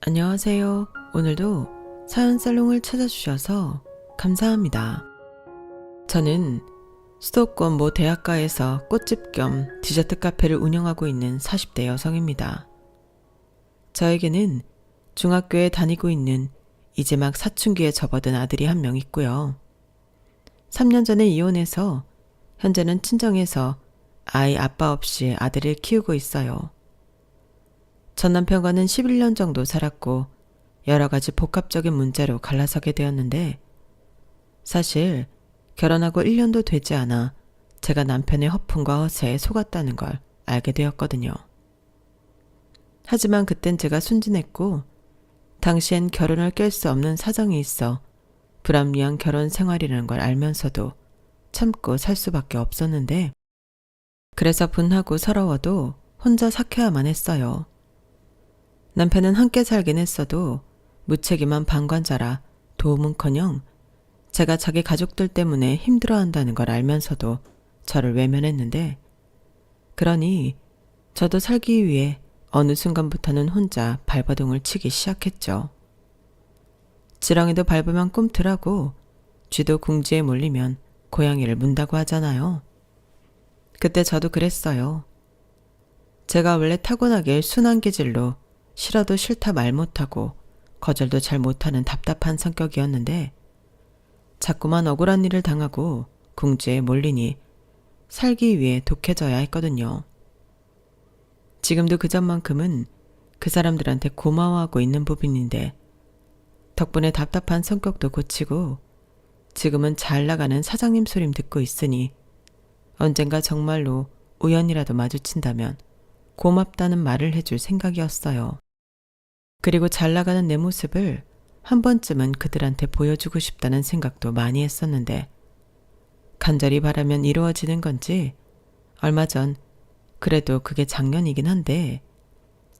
안녕하세요. 오늘도 사연 살롱을 찾아주셔서 감사합니다. 저는 수도권 모 대학가에서 꽃집 겸 디저트 카페를 운영하고 있는 40대 여성입니다. 저에게는 중학교에 다니고 있는 이제 막 사춘기에 접어든 아들이 한 명 있고요. 3년 전에 이혼해서 현재는 친정에서 아이 아빠 없이 아들을 키우고 있어요. 전 남편과는 11년 정도 살았고 여러 가지 복합적인 문제로 갈라서게 되었는데 사실 결혼하고 1년도 되지 않아 제가 남편의 허풍과 허세에 속았다는 걸 알게 되었거든요. 하지만 그땐 제가 순진했고 당시엔 결혼을 깰 수 없는 사정이 있어 불합리한 결혼 생활이라는 걸 알면서도 참고 살 수밖에 없었는데 그래서 분하고 서러워도 혼자 삭혀야만 했어요. 남편은 함께 살긴 했어도 무책임한 방관자라 도움은커녕 제가 자기 가족들 때문에 힘들어한다는 걸 알면서도 저를 외면했는데 그러니 저도 살기 위해 어느 순간부터는 혼자 발버둥을 치기 시작했죠. 지렁이도 밟으면 꿈틀하고 쥐도 궁지에 몰리면 고양이를 문다고 하잖아요. 그때 저도 그랬어요. 제가 원래 타고나길 순한 기질로 싫어도 싫다 말 못하고 거절도 잘 못하는 답답한 성격이었는데 자꾸만 억울한 일을 당하고 궁지에 몰리니 살기 위해 독해져야 했거든요. 지금도 그 전만큼은 그 사람들한테 고마워하고 있는 부분인데 덕분에 답답한 성격도 고치고 지금은 잘 나가는 사장님 소림 듣고 있으니 언젠가 정말로 우연이라도 마주친다면 고맙다는 말을 해줄 생각이었어요. 그리고 잘 나가는 내 모습을 한 번쯤은 그들한테 보여주고 싶다는 생각도 많이 했었는데 간절히 바라면 이루어지는 건지 얼마 전 그래도 그게 작년이긴 한데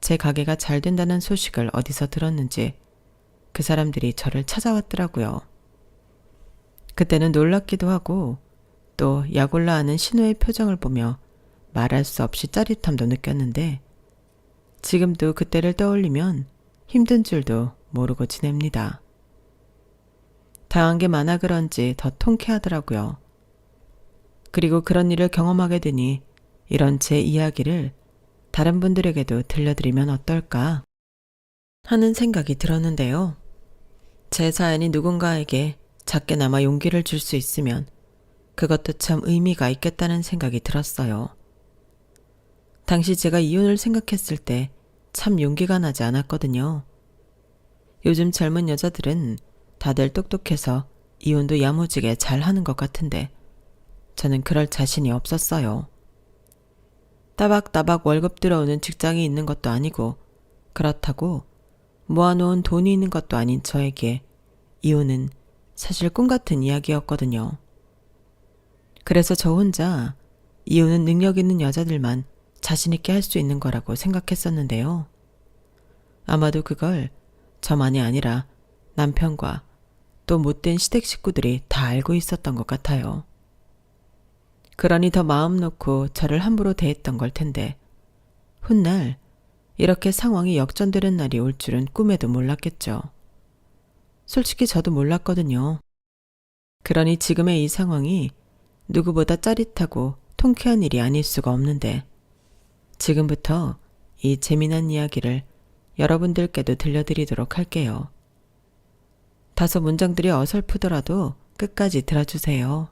제 가게가 잘 된다는 소식을 어디서 들었는지 그 사람들이 저를 찾아왔더라고요. 그때는 놀랍기도 하고 또 약올라하는 신우의 표정을 보며 말할 수 없이 짜릿함도 느꼈는데 지금도 그때를 떠올리면 힘든 줄도 모르고 지냅니다. 당한 게 많아 그런지 더 통쾌하더라고요. 그리고 그런 일을 경험하게 되니 이런 제 이야기를 다른 분들에게도 들려드리면 어떨까 하는 생각이 들었는데요. 제 사연이 누군가에게 작게나마 용기를 줄 수 있으면 그것도 참 의미가 있겠다는 생각이 들었어요. 당시 제가 이혼을 생각했을 때 참 용기가 나지 않았거든요. 요즘 젊은 여자들은 다들 똑똑해서 이혼도 야무지게 잘 하는 것 같은데 저는 그럴 자신이 없었어요. 따박따박 월급 들어오는 직장이 있는 것도 아니고 그렇다고 모아놓은 돈이 있는 것도 아닌 저에게 이혼은 사실 꿈같은 이야기였거든요. 그래서 저 혼자 이혼은 능력 있는 여자들만 자신있게 할 수 있는 거라고 생각했었는데요. 아마도 그걸 저만이 아니라 남편과 또 못된 시댁 식구들이 다 알고 있었던 것 같아요. 그러니 더 마음 놓고 저를 함부로 대했던 걸 텐데 훗날 이렇게 상황이 역전되는 날이 올 줄은 꿈에도 몰랐겠죠. 솔직히 저도 몰랐거든요. 그러니 지금의 이 상황이 누구보다 짜릿하고 통쾌한 일이 아닐 수가 없는데 지금부터 이 재미난 이야기를 여러분들께도 들려드리도록 할게요. 다소 문장들이 어설프더라도 끝까지 들어주세요.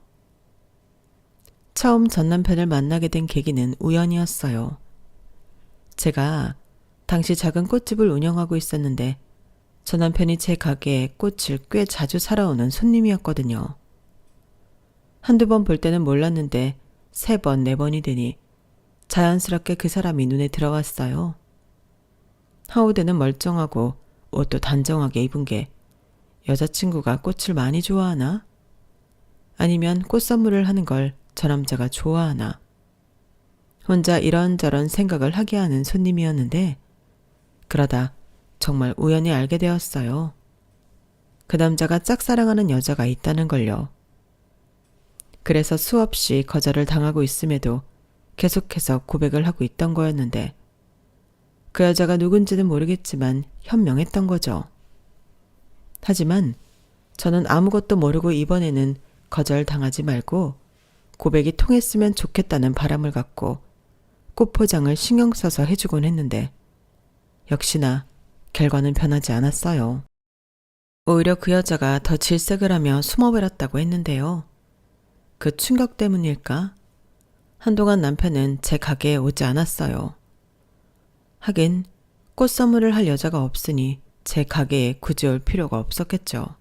처음 전 남편을 만나게 된 계기는 우연이었어요. 제가 당시 작은 꽃집을 운영하고 있었는데 전 남편이 제 가게에 꽃을 꽤 자주 사러 오는 손님이었거든요. 한두 번 볼 때는 몰랐는데 3번, 4번이 되니 자연스럽게 그 사람이 눈에 들어왔어요. 하우드는 멀쩡하고 옷도 단정하게 입은 게 여자친구가 꽃을 많이 좋아하나? 아니면 꽃 선물을 하는 걸 저 남자가 좋아하나? 혼자 이런저런 생각을 하게 하는 손님이었는데 그러다 정말 우연히 알게 되었어요. 그 남자가 짝사랑하는 여자가 있다는 걸요. 그래서 수없이 거절을 당하고 있음에도 계속해서 고백을 하고 있던 거였는데 그 여자가 누군지는 모르겠지만 현명했던 거죠. 하지만 저는 아무것도 모르고 이번에는 거절당하지 말고 고백이 통했으면 좋겠다는 바람을 갖고 꽃 포장을 신경 써서 해주곤 했는데 역시나 결과는 변하지 않았어요. 오히려 그 여자가 더 질색을 하며 숨어버렸다고 했는데요. 그 충격 때문일까? 한동안 남편은 제 가게에 오지 않았어요. 하긴 꽃 선물을 할 여자가 없으니 제 가게에 굳이 올 필요가 없었겠죠.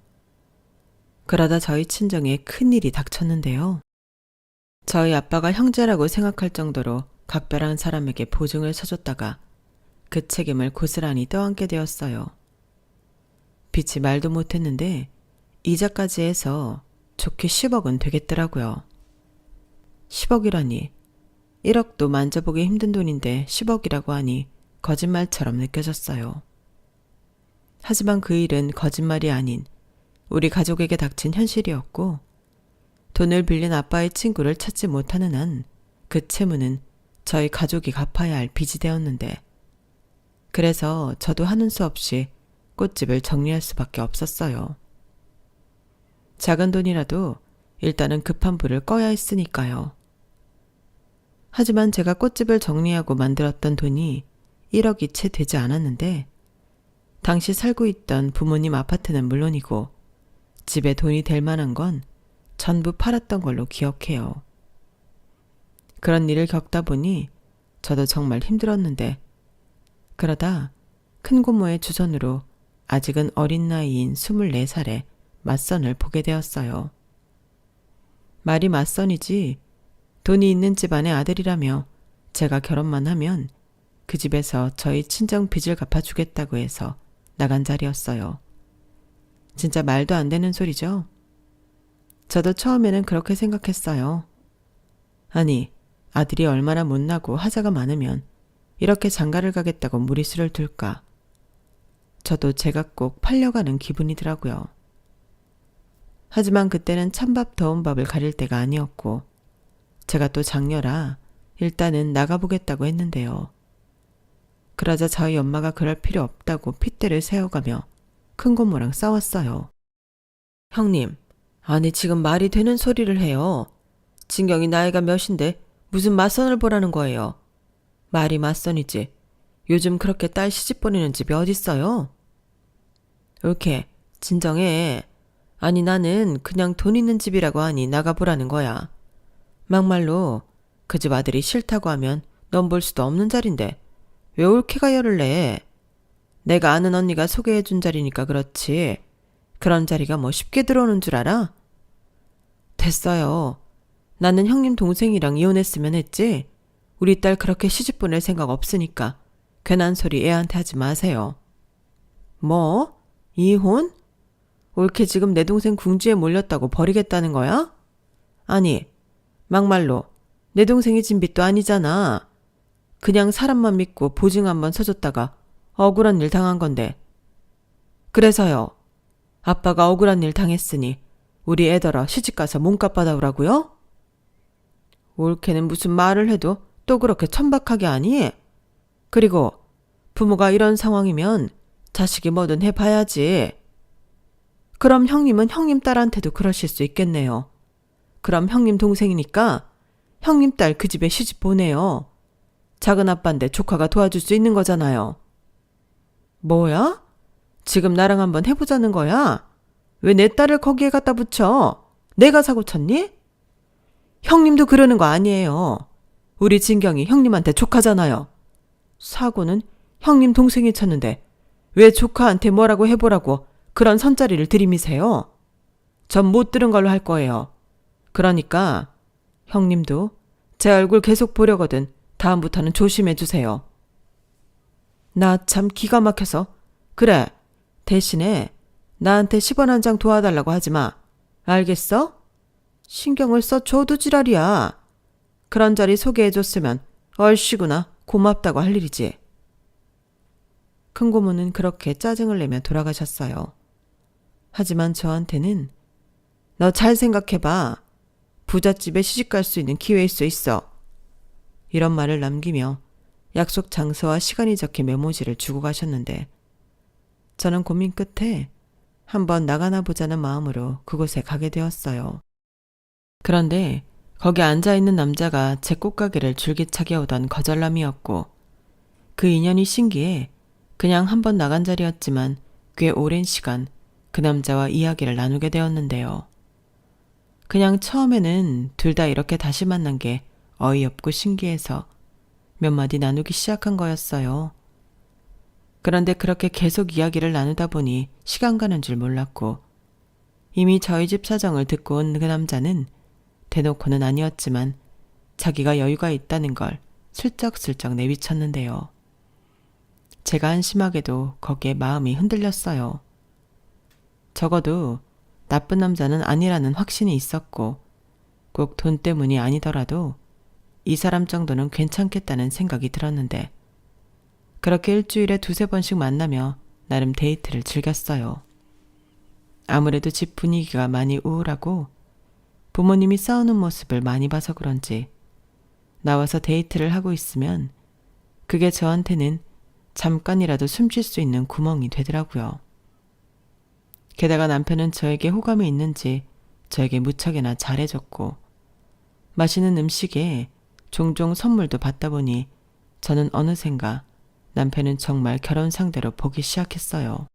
그러다 저희 친정에 큰일이 닥쳤는데요. 저희 아빠가 형제라고 생각할 정도로 각별한 사람에게 보증을 서줬다가 그 책임을 고스란히 떠안게 되었어요. 빚이 말도 못했는데 이자까지 해서 좋게 10억은 되겠더라고요. 10억이라니 1억도 만져보기 힘든 돈인데 10억이라고 하니 거짓말처럼 느껴졌어요. 하지만 그 일은 거짓말이 아닌 우리 가족에게 닥친 현실이었고 돈을 빌린 아빠의 친구를 찾지 못하는 한 그 채무는 저희 가족이 갚아야 할 빚이 되었는데 그래서 저도 하는 수 없이 꽃집을 정리할 수밖에 없었어요. 작은 돈이라도 일단은 급한 불을 꺼야 했으니까요. 하지만 제가 꽃집을 정리하고 만들었던 돈이 1억이 채 되지 않았는데 당시 살고 있던 부모님 아파트는 물론이고 집에 돈이 될 만한 건 전부 팔았던 걸로 기억해요. 그런 일을 겪다 보니 저도 정말 힘들었는데 그러다 큰 고모의 주선으로 아직은 어린 나이인 24살에 맞선을 보게 되었어요. 말이 맞선이지 돈이 있는 집안의 아들이라며 제가 결혼만 하면 그 집에서 저희 친정 빚을 갚아주겠다고 해서 나간 자리였어요. 진짜 말도 안 되는 소리죠? 저도 처음에는 그렇게 생각했어요. 아니, 아들이 얼마나 못나고 하자가 많으면 이렇게 장가를 가겠다고 무리수를 둘까. 저도 제가 꼭 팔려가는 기분이더라고요. 하지만 그때는 찬밥 더운 밥을 가릴 때가 아니었고 제가 또 장녀라 일단은 나가보겠다고 했는데요. 그러자 저희 엄마가 그럴 필요 없다고 핏대를 세워가며 큰고모랑 싸웠어요. 형님, 아니 지금 말이 되는 소리를 해요. 진경이 나이가 몇인데 무슨 맞선을 보라는 거예요. 말이 맞선이지. 요즘 그렇게 딸 시집 보내는 집이 어딨어요? 옳게 진정해. 아니 나는 그냥 돈 있는 집이라고 하니 나가보라는 거야. 막말로 그 집 아들이 싫다고 하면 넌 볼 수도 없는 자리인데 왜 옳게가 열을 내? 내가 아는 언니가 소개해준 자리니까 그렇지. 그런 자리가 뭐 쉽게 들어오는 줄 알아? 됐어요. 나는 형님 동생이랑 이혼했으면 했지. 우리 딸 그렇게 시집 보낼 생각 없으니까 괜한 소리 애한테 하지 마세요. 뭐? 이혼? 옳게 지금 내 동생 궁지에 몰렸다고 버리겠다는 거야? 아니, 막말로 내 동생이 진 빚도 아니잖아. 그냥 사람만 믿고 보증 한번 서줬다가 억울한 일 당한 건데. 그래서요. 아빠가 억울한 일 당했으니 우리 애더러 시집가서 몸값 받아오라고요? 옳게는 무슨 말을 해도 또 그렇게 천박하게 하니? 그리고 부모가 이런 상황이면 자식이 뭐든 해봐야지. 그럼 형님은 형님 딸한테도 그러실 수 있겠네요. 그럼 형님 동생이니까 형님 딸 그 집에 시집 보내요. 작은 아빠인데 조카가 도와줄 수 있는 거잖아요. 뭐야? 지금 나랑 한번 해보자는 거야? 왜 내 딸을 거기에 갖다 붙여? 내가 사고 쳤니? 형님도 그러는 거 아니에요. 우리 진경이 형님한테 조카잖아요. 사고는 형님 동생이 쳤는데 왜 조카한테 뭐라고 해보라고 그런 선자리를 들이미세요? 전 못 들은 걸로 할 거예요. 그러니까 형님도 제 얼굴 계속 보려거든 다음부터는 조심해 주세요. 나 참 기가 막혀서. 그래, 대신에 나한테 10원 한 장 도와달라고 하지 마. 알겠어? 신경을 써줘도 지랄이야. 그런 자리 소개해줬으면 얼씨구나 고맙다고 할 일이지. 큰고모는 그렇게 짜증을 내며 돌아가셨어요. 하지만 저한테는 너 잘 생각해봐. 부잣집에 시집갈 수 있는 기회일 수 있어. 이런 말을 남기며 약속 장소와 시간이 적힌 메모지를 주고 가셨는데 저는 고민 끝에 한번 나가나 보자는 마음으로 그곳에 가게 되었어요. 그런데 거기 앉아있는 남자가 제 꽃가게를 줄기차게 오던 거절남이었고 그 인연이 신기해 그냥 한번 나간 자리였지만 꽤 오랜 시간 그 남자와 이야기를 나누게 되었는데요. 그냥 처음에는 둘 다 이렇게 다시 만난 게 어이없고 신기해서 몇 마디 나누기 시작한 거였어요. 그런데 그렇게 계속 이야기를 나누다 보니 시간 가는 줄 몰랐고 이미 저희 집 사정을 듣고 온 그 남자는 대놓고는 아니었지만 자기가 여유가 있다는 걸 슬쩍슬쩍 내비쳤는데요. 제가 한심하게도 거기에 마음이 흔들렸어요. 적어도 나쁜 남자는 아니라는 확신이 있었고 꼭 돈 때문이 아니더라도 이 사람 정도는 괜찮겠다는 생각이 들었는데 그렇게 일주일에 두세 번씩 만나며 나름 데이트를 즐겼어요. 아무래도 집 분위기가 많이 우울하고 부모님이 싸우는 모습을 많이 봐서 그런지 나와서 데이트를 하고 있으면 그게 저한테는 잠깐이라도 숨쉴 수 있는 구멍이 되더라고요. 게다가 남편은 저에게 호감이 있는지 저에게 무척이나 잘해줬고 맛있는 음식에 종종 선물도 받다 보니 저는 어느샌가 남편은 정말 결혼 상대로 보기 시작했어요.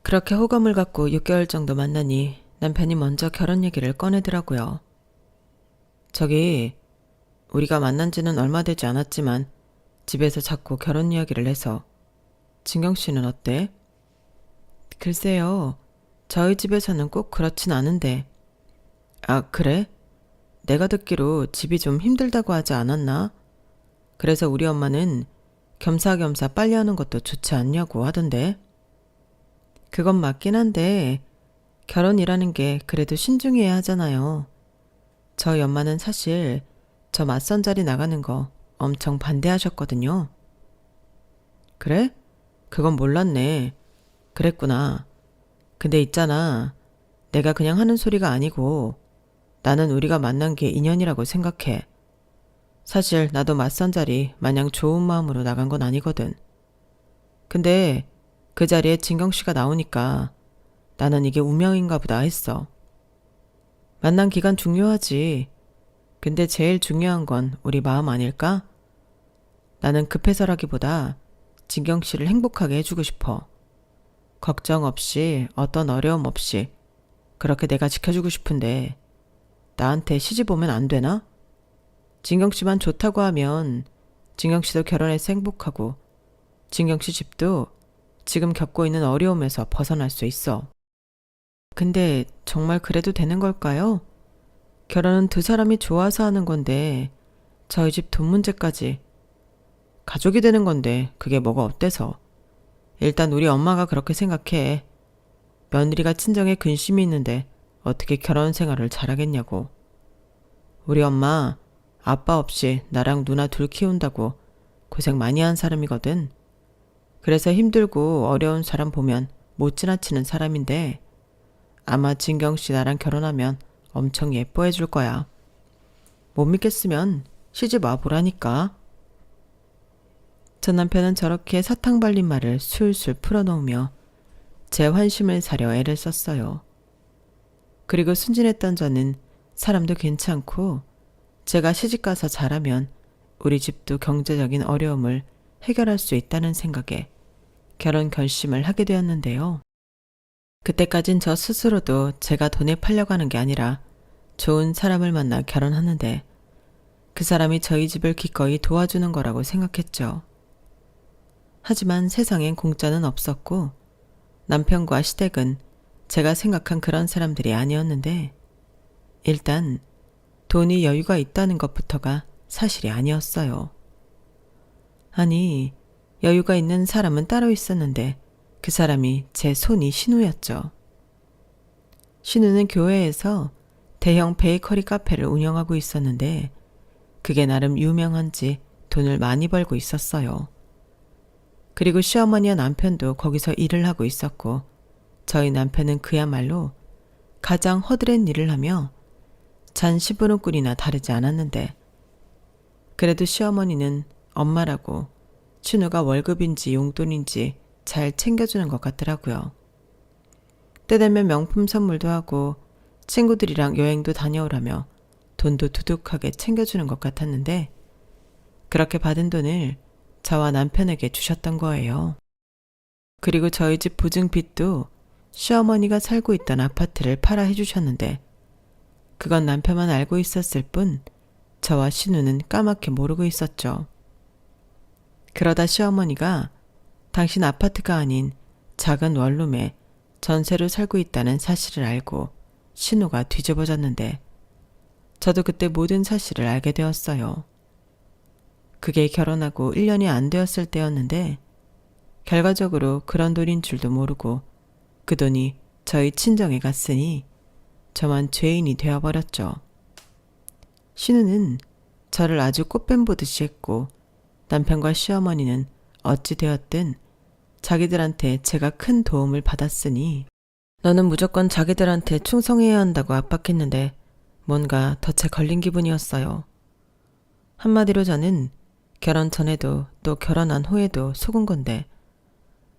그렇게 호감을 갖고 6개월 정도 만나니 남편이 먼저 결혼 얘기를 꺼내더라고요. 저기 우리가 만난 지는 얼마 되지 않았지만 집에서 자꾸 결혼 이야기를 해서 진경 씨는 어때? 글쎄요. 저희 집에서는 꼭 그렇진 않은데. 아, 그래? 내가 듣기로 집이 좀 힘들다고 하지 않았나? 그래서 우리 엄마는 겸사겸사 빨리 하는 것도 좋지 않냐고 하던데. 그건 맞긴 한데 결혼이라는 게 그래도 신중해야 하잖아요. 저희 엄마는 사실 저 맞선 자리 나가는 거 엄청 반대하셨거든요. 그래? 그건 몰랐네. 그랬구나. 근데 있잖아. 내가 그냥 하는 소리가 아니고 나는 우리가 만난 게 인연이라고 생각해. 사실 나도 맞선 자리 마냥 좋은 마음으로 나간 건 아니거든. 근데 그 자리에 진경 씨가 나오니까 나는 이게 운명인가 보다 했어. 만난 기간 중요하지. 근데 제일 중요한 건 우리 마음 아닐까? 나는 급해서라기보다 진경 씨를 행복하게 해주고 싶어. 걱정 없이 어떤 어려움 없이 그렇게 내가 지켜주고 싶은데 나한테 시집 오면 안 되나? 진경 씨만 좋다고 하면 진경 씨도 결혼해서 행복하고 진경 씨 집도 지금 겪고 있는 어려움에서 벗어날 수 있어. 근데 정말 그래도 되는 걸까요? 결혼은 두 사람이 좋아서 하는 건데 저희 집 돈 문제까지. 가족이 되는 건데 그게 뭐가 어때서. 일단 우리 엄마가 그렇게 생각해. 며느리가 친정에 근심이 있는데 어떻게 결혼 생활을 잘하겠냐고. 우리 엄마 아빠 없이 나랑 누나 둘 키운다고 고생 많이 한 사람이거든. 그래서 힘들고 어려운 사람 보면 못 지나치는 사람인데 아마 진경 씨 나랑 결혼하면 엄청 예뻐해 줄 거야. 못 믿겠으면 시집 와보라니까. 전 남편은 저렇게 사탕 발린 말을 술술 풀어놓으며 제 환심을 사려 애를 썼어요. 그리고 순진했던 저는 사람도 괜찮고 제가 시집가서 잘하면 우리 집도 경제적인 어려움을 해결할 수 있다는 생각에 결혼 결심을 하게 되었는데요. 그때까진 저 스스로도 제가 돈에 팔려가는 게 아니라 좋은 사람을 만나 결혼하는데 그 사람이 저희 집을 기꺼이 도와주는 거라고 생각했죠. 하지만 세상엔 공짜는 없었고 남편과 시댁은 제가 생각한 그런 사람들이 아니었는데 일단 돈이 여유가 있다는 것부터가 사실이 아니었어요. 아니, 여유가 있는 사람은 따로 있었는데 그 사람이 제 손이 신우였죠. 신우는 교회에서 대형 베이커리 카페를 운영하고 있었는데 그게 나름 유명한지 돈을 많이 벌고 있었어요. 그리고 시어머니와 남편도 거기서 일을 하고 있었고 저희 남편은 그야말로 가장 허드렛 일을 하며 잔 10원꾼이나 다르지 않았는데 그래도 시어머니는 엄마라고 신우가 월급인지 용돈인지 잘 챙겨주는 것 같더라고요. 때 되면 명품 선물도 하고 친구들이랑 여행도 다녀오라며 돈도 두둑하게 챙겨주는 것 같았는데 그렇게 받은 돈을 저와 남편에게 주셨던 거예요. 그리고 저희 집 보증빚도 시어머니가 살고 있던 아파트를 팔아 해주셨는데 그건 남편만 알고 있었을 뿐 저와 신우는 까맣게 모르고 있었죠. 그러다 시어머니가 당신 아파트가 아닌 작은 원룸에 전세로 살고 있다는 사실을 알고 신우가 뒤집어졌는데 저도 그때 모든 사실을 알게 되었어요. 그게 결혼하고 1년이 안 되었을 때였는데 결과적으로 그런 돈인 줄도 모르고 그 돈이 저희 친정에 갔으니 저만 죄인이 되어버렸죠. 신우는 저를 아주 꽃뱀 보듯이 했고 남편과 시어머니는 어찌 되었든 자기들한테 제가 큰 도움을 받았으니 너는 무조건 자기들한테 충성해야 한다고 압박했는데 뭔가 덫에 걸린 기분이었어요. 한마디로 저는 결혼 전에도 또 결혼한 후에도 속은 건데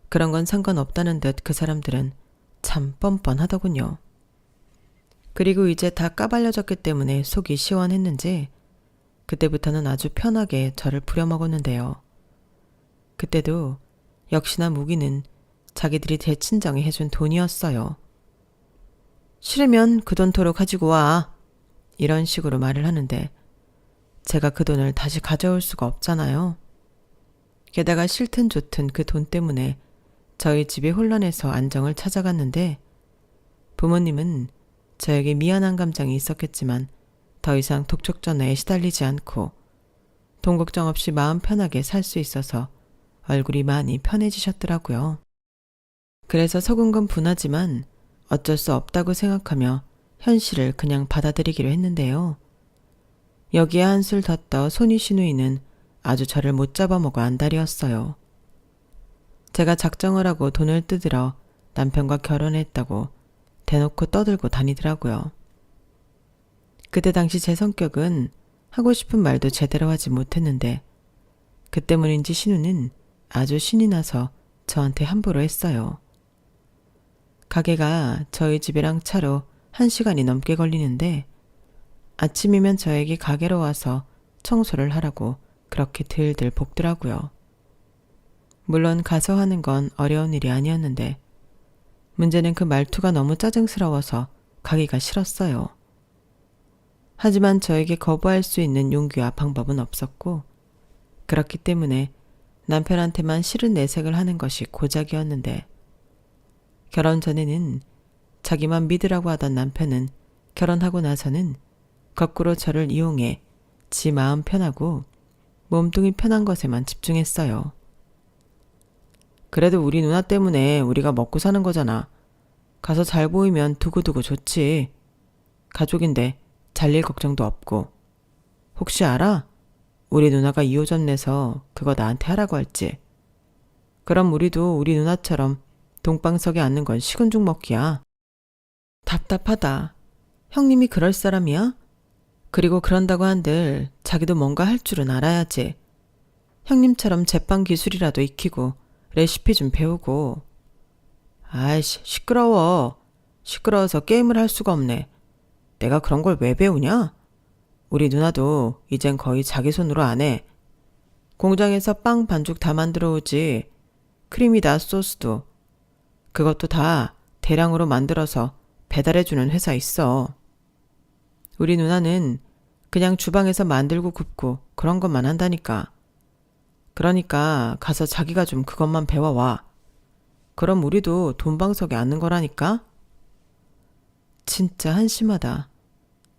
그런 건 상관없다는 듯 그 사람들은 참 뻔뻔하더군요. 그리고 이제 다 까발려졌기 때문에 속이 시원했는지 그때부터는 아주 편하게 저를 부려먹었는데요. 그때도 역시나 무기는 자기들이 대친정이 해준 돈이었어요. 싫으면 그 돈 토록 가지고 와. 이런 식으로 말을 하는데 제가 그 돈을 다시 가져올 수가 없잖아요. 게다가 싫든 좋든 그 돈 때문에 저희 집이 혼란해서 안정을 찾아갔는데 부모님은 저에게 미안한 감정이 있었겠지만 더 이상 독촉전화에 시달리지 않고 돈 걱정 없이 마음 편하게 살 수 있어서 얼굴이 많이 편해지셨더라고요. 그래서 속은 건 분하지만 어쩔 수 없다고 생각하며 현실을 그냥 받아들이기로 했는데요. 여기에 한술 더 떠 손이 시누이는 아주 저를 못 잡아먹어 안달이었어요. 제가 작정을 하고 돈을 뜯으러 남편과 결혼했다고 대놓고 떠들고 다니더라고요. 그때 당시 제 성격은 하고 싶은 말도 제대로 하지 못했는데 그 때문인지 신우는 아주 신이 나서 저한테 함부로 했어요. 가게가 저희 집이랑 차로 1시간이 넘게 걸리는데 아침이면 저에게 가게로 와서 청소를 하라고 그렇게 들들 볶더라고요. 물론 가서 하는 건 어려운 일이 아니었는데 문제는 그 말투가 너무 짜증스러워서 가기가 싫었어요. 하지만 저에게 거부할 수 있는 용기와 방법은 없었고 그렇기 때문에 남편한테만 싫은 내색을 하는 것이 고작이었는데 결혼 전에는 자기만 믿으라고 하던 남편은 결혼하고 나서는 거꾸로 저를 이용해 지 마음 편하고 몸뚱이 편한 것에만 집중했어요. 그래도 우리 누나 때문에 우리가 먹고 사는 거잖아. 가서 잘 보이면 두고두고 좋지. 가족인데 잘릴 걱정도 없고. 혹시 알아? 우리 누나가 2호점 내서 그거 나한테 하라고 할지. 그럼 우리도 우리 누나처럼 동방석에 앉는 건 식은 죽 먹기야. 답답하다. 형님이 그럴 사람이야? 그리고 그런다고 한들 자기도 뭔가 할 줄은 알아야지. 형님처럼 제빵 기술이라도 익히고 레시피 좀 배우고. 아이씨, 시끄러워. 시끄러워서 게임을 할 수가 없네. 내가 그런 걸 왜 배우냐? 우리 누나도 이젠 거의 자기 손으로 안 해. 공장에서 빵 반죽 다 만들어 오지. 크림이다 소스도. 그것도 다 대량으로 만들어서 배달해주는 회사 있어. 우리 누나는 그냥 주방에서 만들고 굽고 그런 것만 한다니까. 그러니까 가서 자기가 좀 그것만 배워와. 그럼 우리도 돈방석에 앉는 거라니까? 진짜 한심하다.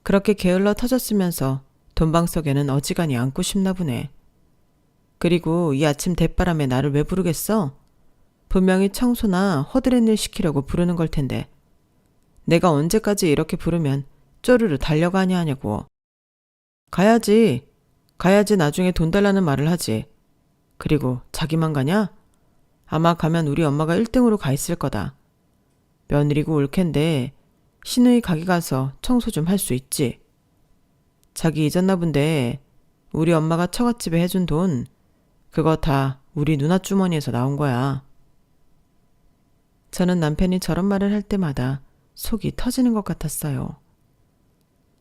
그렇게 게을러 터졌으면서 돈방석에는 어지간히 앉고 싶나 보네. 그리고 이 아침 대바람에 나를 왜 부르겠어? 분명히 청소나 허드렛 일 시키려고 부르는 걸 텐데. 내가 언제까지 이렇게 부르면 쪼르르 달려가냐 하냐고. 가야지. 가야지 나중에 돈 달라는 말을 하지. 그리고 자기만 가냐? 아마 가면 우리 엄마가 1등으로 가 있을 거다. 며느리고 올 텐데 시누이 가게 가서 청소 좀 할 수 있지. 자기 잊었나 본데 우리 엄마가 처갓집에 해준 돈 그거 다 우리 누나 주머니에서 나온 거야. 저는 남편이 저런 말을 할 때마다 속이 터지는 것 같았어요.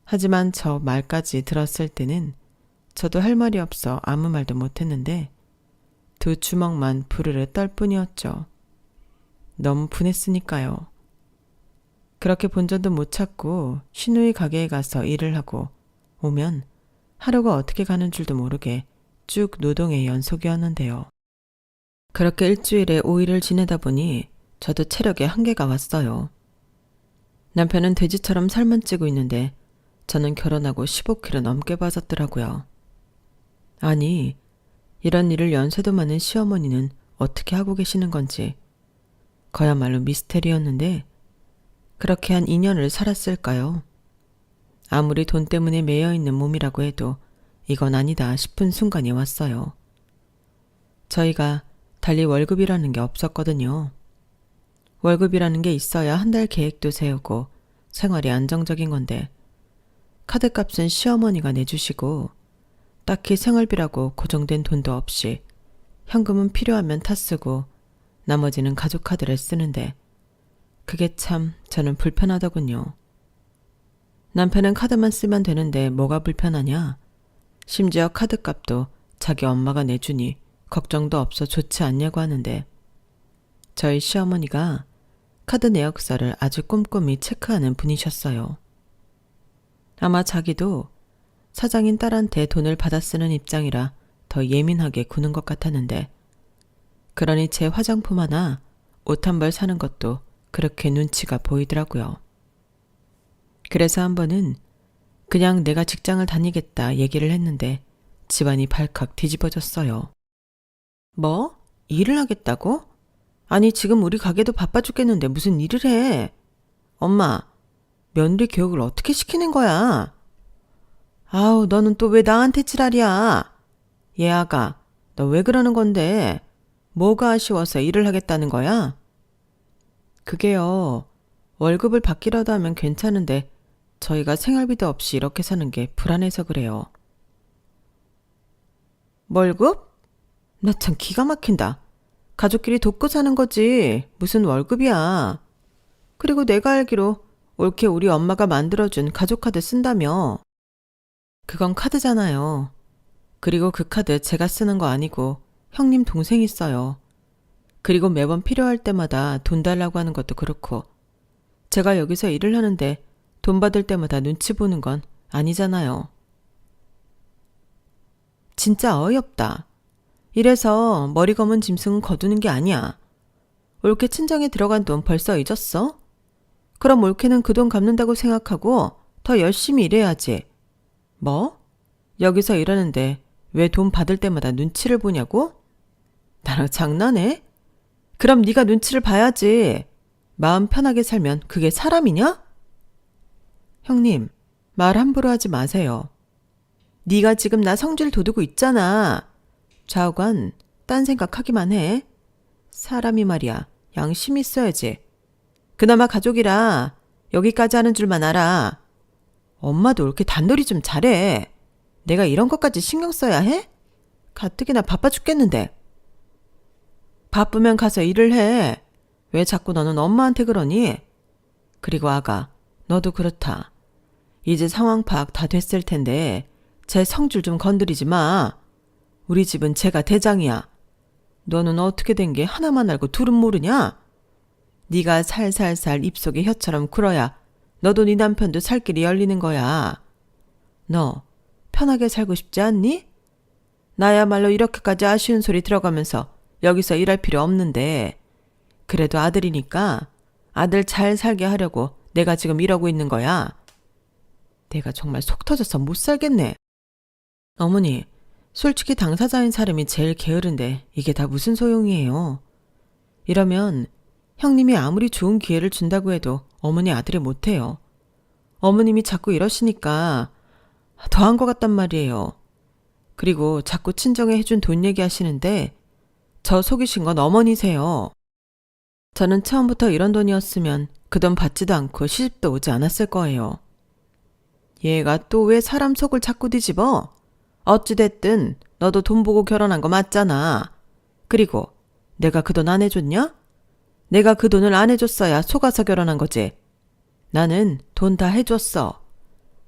하지만 저 말까지 들었을 때는 저도 할 말이 없어 아무 말도 못했는데 두 주먹만 부르르 떨 뿐이었죠. 너무 분했으니까요. 그렇게 본전도 못 찾고 시누이 가게에 가서 일을 하고 오면 하루가 어떻게 가는 줄도 모르게 쭉 노동의 연속이었는데요. 그렇게 일주일에 5일을 지내다 보니 저도 체력에 한계가 왔어요. 남편은 돼지처럼 살만 찌고 있는데 저는 결혼하고 15kg 넘게 빠졌더라고요. 아니, 이런 일을 연세도 많은 시어머니는 어떻게 하고 계시는 건지 그야말로 미스테리였는데 그렇게 한 2년을 살았을까요? 아무리 돈 때문에 매여있는 몸이라고 해도 이건 아니다 싶은 순간이 왔어요. 저희가 달리 월급이라는 게 없었거든요. 월급이라는 게 있어야 한 달 계획도 세우고 생활이 안정적인 건데 카드값은 시어머니가 내주시고 딱히 생활비라고 고정된 돈도 없이 현금은 필요하면 타 쓰고 나머지는 가족 카드를 쓰는데 그게 참 저는 불편하더군요. 남편은 카드만 쓰면 되는데 뭐가 불편하냐? 심지어 카드값도 자기 엄마가 내주니 걱정도 없어 좋지 않냐고 하는데 저희 시어머니가 카드 내역서를 아주 꼼꼼히 체크하는 분이셨어요. 아마 자기도 사장인 딸한테 돈을 받아 쓰는 입장이라 더 예민하게 구는 것 같았는데 그러니 제 화장품 하나, 옷 한 벌 사는 것도 그렇게 눈치가 보이더라고요. 그래서 한 번은 그냥 내가 직장을 다니겠다 얘기를 했는데 집안이 발칵 뒤집어졌어요. 뭐? 일을 하겠다고? 아니 지금 우리 가게도 바빠 죽겠는데 무슨 일을 해? 엄마, 며느리 교육을 어떻게 시키는 거야? 아우, 너는 또 왜 나한테 지랄이야? 얘 아가, 너 왜 그러는 건데? 뭐가 아쉬워서 일을 하겠다는 거야? 그게요, 월급을 받기라도 하면 괜찮은데 저희가 생활비도 없이 이렇게 사는 게 불안해서 그래요. 월급? 나 참 기가 막힌다. 가족끼리 돕고 사는 거지 무슨 월급이야. 그리고 내가 알기로 올케 우리 엄마가 만들어준 가족카드 쓴다며. 그건 카드잖아요. 그리고 그 카드 제가 쓰는 거 아니고 형님 동생이 써요. 그리고 매번 필요할 때마다 돈 달라고 하는 것도 그렇고 제가 여기서 일을 하는데 돈 받을 때마다 눈치 보는 건 아니잖아요. 진짜 어이없다. 이래서 머리 검은 짐승은 거두는 게 아니야. 올케 친정에 들어간 돈 벌써 잊었어? 그럼 올케는 그 돈 갚는다고 생각하고 더 열심히 일해야지. 뭐? 여기서 일하는데 왜 돈 받을 때마다 눈치를 보냐고? 나랑 장난해? 그럼 네가 눈치를 봐야지. 마음 편하게 살면 그게 사람이냐? 형님, 말 함부로 하지 마세요. 네가 지금 나 성질 돋우고 있잖아. 좌우간 딴 생각하기만 해. 사람이 말이야 양심 있어야지. 그나마 가족이라 여기까지 하는 줄만 알아. 엄마도 이렇게 단돌이 좀 잘해. 내가 이런 것까지 신경 써야 해? 가뜩이나 바빠 죽겠는데. 바쁘면 가서 일을 해. 왜 자꾸 너는 엄마한테 그러니? 그리고 아가, 너도 그렇다. 이제 상황 파악 다 됐을 텐데 제 성질 좀 건드리지 마. 우리 집은 제가 대장이야. 너는 어떻게 된 게 하나만 알고 둘은 모르냐? 네가 살살살 입속에 혀처럼 굴어야 너도 네 남편도 살 길이 열리는 거야. 너 편하게 살고 싶지 않니? 나야말로 이렇게까지 아쉬운 소리 들어가면서 여기서 일할 필요 없는데 그래도 아들이니까 아들 잘 살게 하려고 내가 지금 이러고 있는 거야. 내가 정말 속 터져서 못 살겠네. 어머니, 솔직히 당사자인 사람이 제일 게으른데 이게 다 무슨 소용이에요. 이러면 형님이 아무리 좋은 기회를 준다고 해도 어머니 아들이 못해요. 어머님이 자꾸 이러시니까 더한 것 같단 말이에요. 그리고 자꾸 친정에 해준 돈 얘기하시는데 저 속이신 건 어머니세요. 저는 처음부터 이런 돈이었으면 그 돈 받지도 않고 시집도 오지 않았을 거예요. 얘가 또 왜 사람 속을 자꾸 뒤집어? 어찌됐든 너도 돈 보고 결혼한 거 맞잖아. 그리고 내가 그 돈 안 해줬냐? 내가 그 돈을 안 해줬어야 속아서 결혼한 거지. 나는 돈 다 해줬어.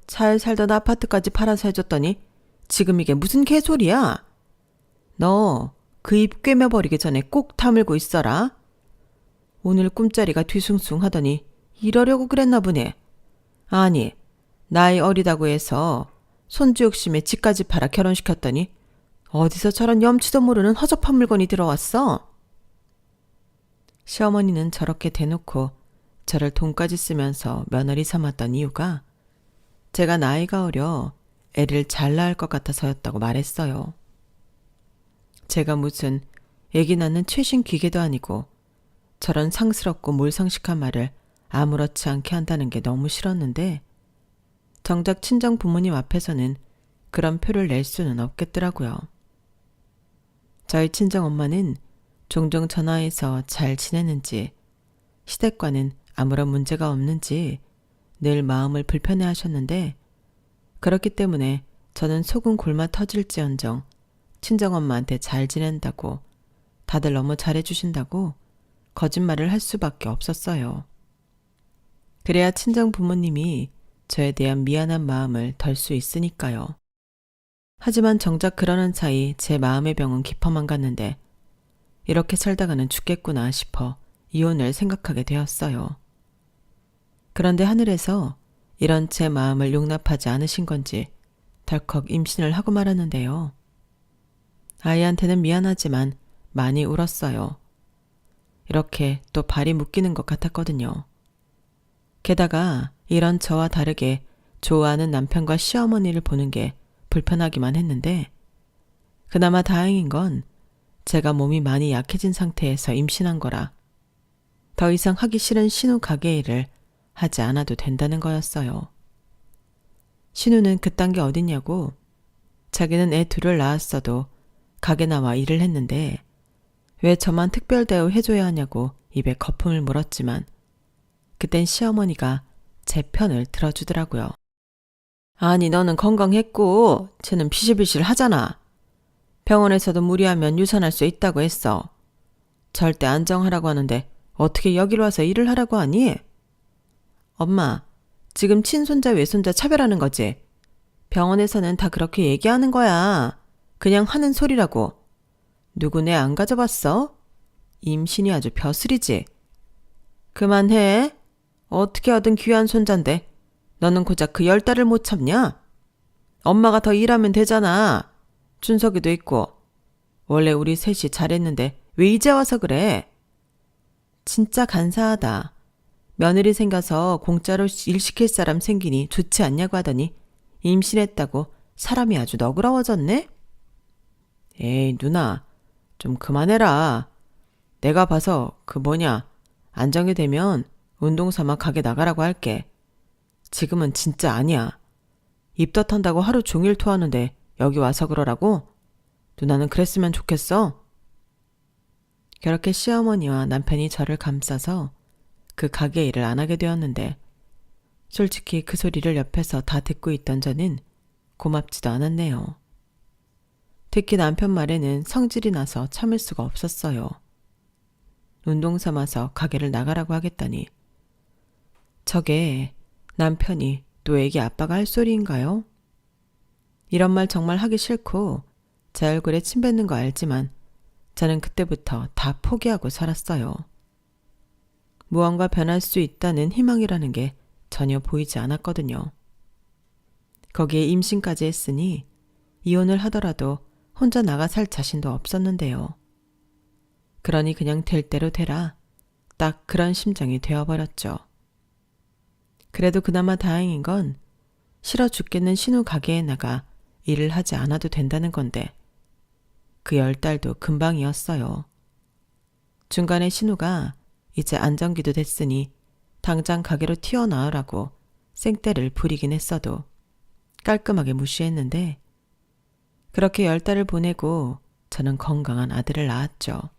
잘 살던 아파트까지 팔아서 해줬더니 지금 이게 무슨 개소리야? 너 그 입 꿰매버리기 전에 꼭 다물고 있어라. 오늘 꿈자리가 뒤숭숭 하더니 이러려고 그랬나 보네. 아니, 나이 어리다고 해서 손주 욕심에 집까지 팔아 결혼시켰더니 어디서 저런 염치도 모르는 허접한 물건이 들어왔어? 시어머니는 저렇게 대놓고 저를 돈까지 쓰면서 며느리 삼았던 이유가 제가 나이가 어려 애를 잘 낳을 것 같아서였다고 말했어요. 제가 무슨 애기 낳는 최신 기계도 아니고 저런 상스럽고 몰상식한 말을 아무렇지 않게 한다는 게 너무 싫었는데 정작 친정 부모님 앞에서는 그런 표를 낼 수는 없겠더라고요. 저희 친정엄마는 종종 전화해서 잘 지내는지 시댁과는 아무런 문제가 없는지 늘 마음을 불편해 하셨는데 그렇기 때문에 저는 속은 골마 터질지언정 친정엄마한테 잘 지낸다고 다들 너무 잘해주신다고 거짓말을 할 수밖에 없었어요. 그래야 친정 부모님이 저에 대한 미안한 마음을 덜 수 있으니까요. 하지만 정작 그러는 사이 제 마음의 병은 깊어만 갔는데 이렇게 살다가는 죽겠구나 싶어 이혼을 생각하게 되었어요. 그런데 하늘에서 이런 제 마음을 용납하지 않으신 건지 덜컥 임신을 하고 말았는데요. 아이한테는 미안하지만 많이 울었어요. 이렇게 또 발이 묶이는 것 같았거든요. 게다가 이런 저와 다르게 좋아하는 남편과 시어머니를 보는 게 불편하기만 했는데 그나마 다행인 건 제가 몸이 많이 약해진 상태에서 임신한 거라 더 이상 하기 싫은 신우 가게 일을 하지 않아도 된다는 거였어요. 신우는 그딴 게 어딨냐고 자기는 애 둘을 낳았어도 가게 나와 일을 했는데 왜 저만 특별 대우 해줘야 하냐고 입에 거품을 물었지만 그땐 시어머니가 제 편을 들어주더라고요. 아니 너는 건강했고 쟤는 비실비실 하잖아. 병원에서도 무리하면 유산할 수 있다고 했어. 절대 안정하라고 하는데 어떻게 여기로 와서 일을 하라고 하니? 엄마, 지금 친손자 외손자 차별하는 거지? 병원에서는 다 그렇게 얘기하는 거야. 그냥 하는 소리라고. 누구 내 안 가져봤어? 임신이 아주 벼슬이지. 그만해. 어떻게 얻은 귀한 손잔데 너는 고작 그 10달을 못 참냐? 엄마가 더 일하면 되잖아. 준석이도 있고. 원래 우리 셋이 잘했는데 왜 이제 와서 그래? 진짜 간사하다. 며느리 생겨서 공짜로 일 시킬 사람 생기니 좋지 않냐고 하더니 임신했다고 사람이 아주 너그러워졌네? 에이 누나 좀 그만해라. 내가 봐서 안정이 되면 운동 삼아 가게 나가라고 할게. 지금은 진짜 아니야. 입덧한다고 하루 종일 토하는데 여기 와서 그러라고? 누나는 그랬으면 좋겠어? 그렇게 시어머니와 남편이 저를 감싸서 그 가게 일을 안 하게 되었는데 솔직히 그 소리를 옆에서 다 듣고 있던 저는 고맙지도 않았네요. 특히 남편 말에는 성질이 나서 참을 수가 없었어요. 운동 삼아서 가게를 나가라고 하겠다니. 저게 남편이 또 애기 아빠가 할 소리인가요? 이런 말 정말 하기 싫고 제 얼굴에 침 뱉는 거 알지만 저는 그때부터 다 포기하고 살았어요. 무언가 변할 수 있다는 희망이라는 게 전혀 보이지 않았거든요. 거기에 임신까지 했으니 이혼을 하더라도 혼자 나가 살 자신도 없었는데요. 그러니 그냥 될 대로 되라. 딱 그런 심정이 되어버렸죠. 그래도 그나마 다행인 건 싫어 죽겠는 신우 가게에 나가 일을 하지 않아도 된다는 건데 그 10달도 금방이었어요. 중간에 신우가 이제 안정기도 됐으니 당장 가게로 튀어나오라고 생떼를 부리긴 했어도 깔끔하게 무시했는데 그렇게 10달을 보내고 저는 건강한 아들을 낳았죠.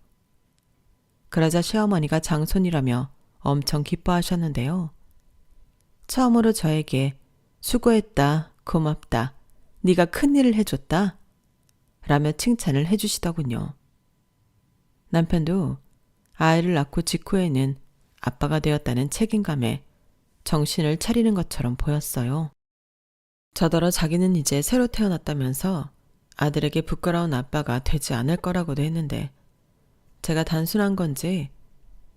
그러자 시어머니가 장손이라며 엄청 기뻐하셨는데요. 처음으로 저에게 수고했다, 고맙다, 네가 큰일을 해줬다. 라며 칭찬을 해주시더군요. 남편도 아이를 낳고 직후에는 아빠가 되었다는 책임감에 정신을 차리는 것처럼 보였어요. 저더러 자기는 이제 새로 태어났다면서 아들에게 부끄러운 아빠가 되지 않을 거라고도 했는데 제가 단순한 건지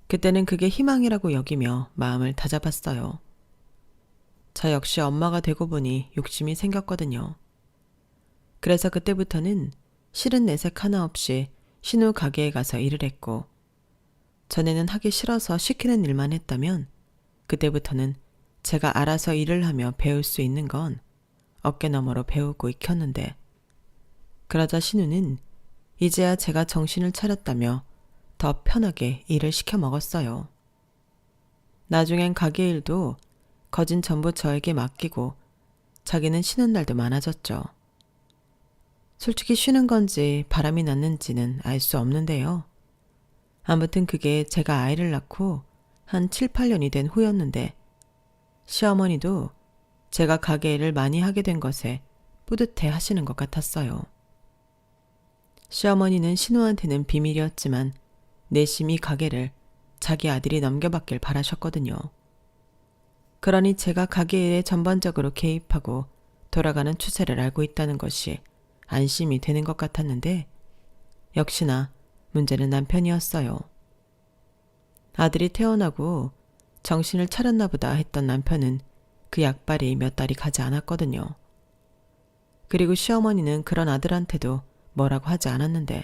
그때는 그게 희망이라고 여기며 마음을 다잡았어요. 저 역시 엄마가 되고 보니 욕심이 생겼거든요. 그래서 그때부터는 싫은 내색 하나 없이 신우 가게에 가서 일을 했고 전에는 하기 싫어서 시키는 일만 했다면 그때부터는 제가 알아서 일을 하며 배울 수 있는 건 어깨너머로 배우고 익혔는데 그러자 신우는 이제야 제가 정신을 차렸다며 더 편하게 일을 시켜 먹었어요. 나중엔 가게 일도 거진 전부 저에게 맡기고 자기는 쉬는 날도 많아졌죠. 솔직히 쉬는 건지 바람이 났는지는 알 수 없는데요. 아무튼 그게 제가 아이를 낳고 한 7, 8년이 된 후였는데 시어머니도 제가 가게 일을 많이 하게 된 것에 뿌듯해 하시는 것 같았어요. 시어머니는 신우한테는 비밀이었지만 내심 이 가게를 자기 아들이 넘겨받길 바라셨거든요. 그러니 제가 가게 일에 전반적으로 개입하고 돌아가는 추세를 알고 있다는 것이 안심이 되는 것 같았는데 역시나 문제는 남편이었어요. 아들이 태어나고 정신을 차렸나 보다 했던 남편은 그 약발이 몇 달이 가지 않았거든요. 그리고 시어머니는 그런 아들한테도 뭐라고 하지 않았는데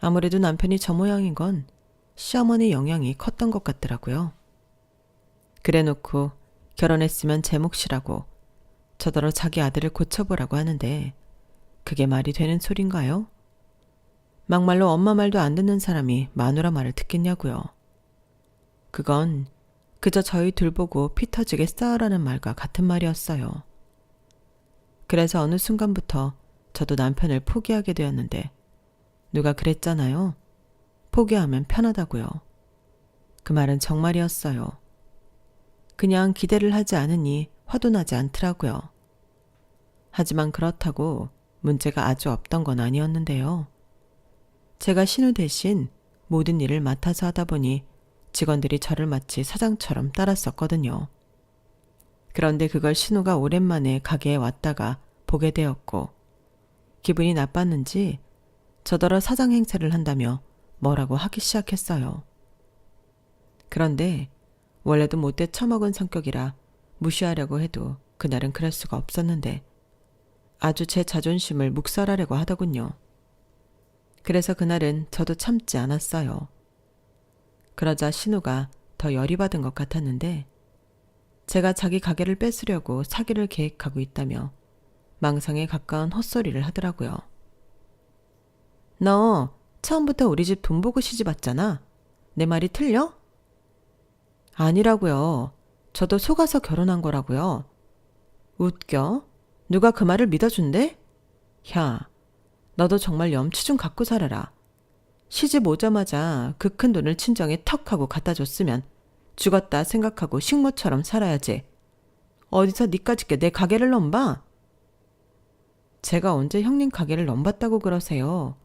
아무래도 남편이 저 모양인 건 시어머니 영향이 컸던 것 같더라고요. 그래놓고 결혼했으면 제 몫이라고 저더러 자기 아들을 고쳐보라고 하는데 그게 말이 되는 소린가요? 막말로 엄마 말도 안 듣는 사람이 마누라 말을 듣겠냐고요. 그건 그저 저희 둘 보고 피 터지게 싸우라는 말과 같은 말이었어요. 그래서 어느 순간부터 저도 남편을 포기하게 되었는데 누가 그랬잖아요. 포기하면 편하다고요. 그 말은 정말이었어요. 그냥 기대를 하지 않으니 화도 나지 않더라고요. 하지만 그렇다고 문제가 아주 없던 건 아니었는데요. 제가 신우 대신 모든 일을 맡아서 하다 보니 직원들이 저를 마치 사장처럼 따랐었거든요. 그런데 그걸 신우가 오랜만에 가게에 왔다가 보게 되었고 기분이 나빴는지 저더러 사장 행세를 한다며 뭐라고 하기 시작했어요. 그런데 원래도 못돼 처먹은 성격이라 무시하려고 해도 그날은 그럴 수가 없었는데 아주 제 자존심을 묵살하려고 하더군요. 그래서 그날은 저도 참지 않았어요. 그러자 신우가 더 열이 받은 것 같았는데 제가 자기 가게를 뺏으려고 사기를 계획하고 있다며 망상에 가까운 헛소리를 하더라고요. 너 처음부터 우리 집 돈 보고 시집 왔잖아. 내 말이 틀려? 아니라고요. 저도 속아서 결혼한 거라고요. 웃겨? 누가 그 말을 믿어준대? 야, 너도 정말 염치 좀 갖고 살아라. 시집 오자마자 그 큰 돈을 친정에 턱 하고 갖다 줬으면 죽었다 생각하고 식모처럼 살아야지. 어디서 니까짓 게 내 가게를 넘봐? 제가 언제 형님 가게를 넘봤다고 그러세요.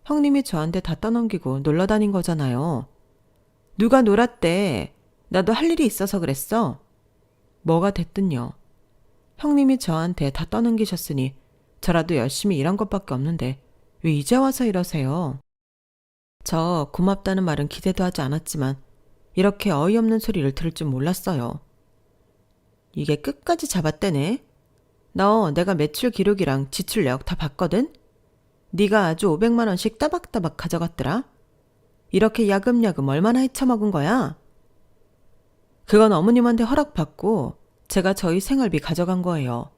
형님이 저한테 다 떠넘기고 놀러 다닌 거잖아요. 누가 놀았대. 나도 할 일이 있어서 그랬어. 뭐가 됐든요. 형님이 저한테 다 떠넘기셨으니 저라도 열심히 일한 것밖에 없는데 왜 이제 와서 이러세요? 저 고맙다는 말은 기대도 하지 않았지만 이렇게 어이없는 소리를 들을 줄 몰랐어요. 이게 끝까지 잡았대네. 너 내가 매출 기록이랑 지출 내역 다 봤거든? 네가 아주 500만 원씩 따박따박 가져갔더라. 이렇게 야금야금 얼마나 헤쳐먹은 거야? 그건 어머님한테 허락받고 제가 저희 생활비 가져간 거예요.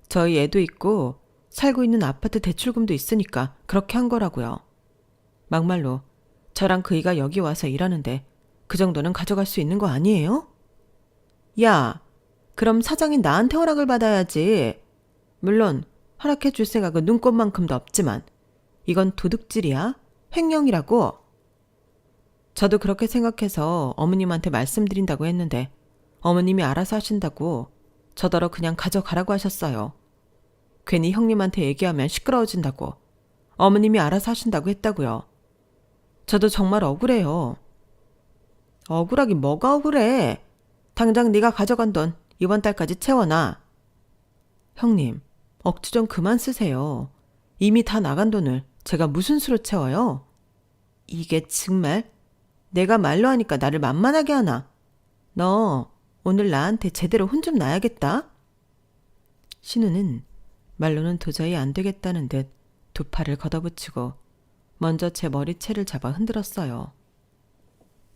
저희 애도 있고 살고 있는 아파트 대출금도 있으니까 그렇게 한 거라고요. 막말로 저랑 그이가 여기 와서 일하는데 그 정도는 가져갈 수 있는 거 아니에요? 야, 그럼 사장이 나한테 허락을 받아야지. 물론 허락해 줄 생각은 눈꼽만큼도 없지만 이건 도둑질이야. 횡령이라고. 저도 그렇게 생각해서 어머님한테 말씀드린다고 했는데 어머님이 알아서 하신다고 저더러 그냥 가져가라고 하셨어요. 괜히 형님한테 얘기하면 시끄러워진다고. 어머님이 알아서 하신다고 했다고요. 저도 정말 억울해요. 억울하긴 뭐가 억울해. 당장 네가 가져간 돈 이번 달까지 채워놔. 형님, 억지 좀 그만 쓰세요. 이미 다 나간 돈을 제가 무슨 수로 채워요? 이게 정말 내가 말로 하니까 나를 만만하게 하나. 너 오늘 나한테 제대로 혼 좀 나야겠다. 신우는 말로는 도저히 안 되겠다는 듯 두 팔을 걷어붙이고 먼저 제 머리채를 잡아 흔들었어요.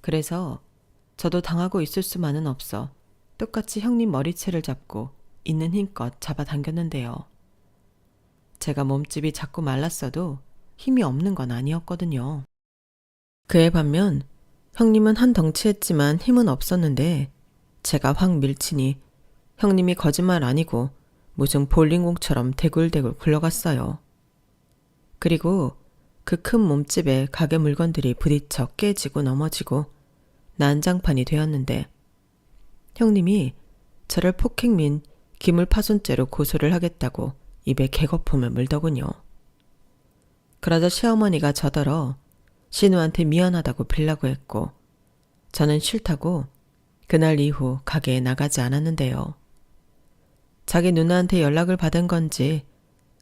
그래서 저도 당하고 있을 수만은 없어 똑같이 형님 머리채를 잡고 있는 힘껏 잡아당겼는데요. 제가 몸집이 작고 말랐어도 힘이 없는 건 아니었거든요. 그에 반면 형님은 한 덩치했지만 힘은 없었는데 제가 확 밀치니 형님이 거짓말 아니고 무슨 볼링공처럼 대굴대굴 굴러갔어요. 그리고 그 큰 몸집에 가게 물건들이 부딪혀 깨지고 넘어지고 난장판이 되었는데 형님이 저를 폭행 민 기물파손죄로 고소를 하겠다고 입에 개거품을 물더군요. 그러자 시어머니가 저더러 신우한테 미안하다고 빌라고 했고 저는 싫다고 그날 이후 가게에 나가지 않았는데요. 자기 누나한테 연락을 받은 건지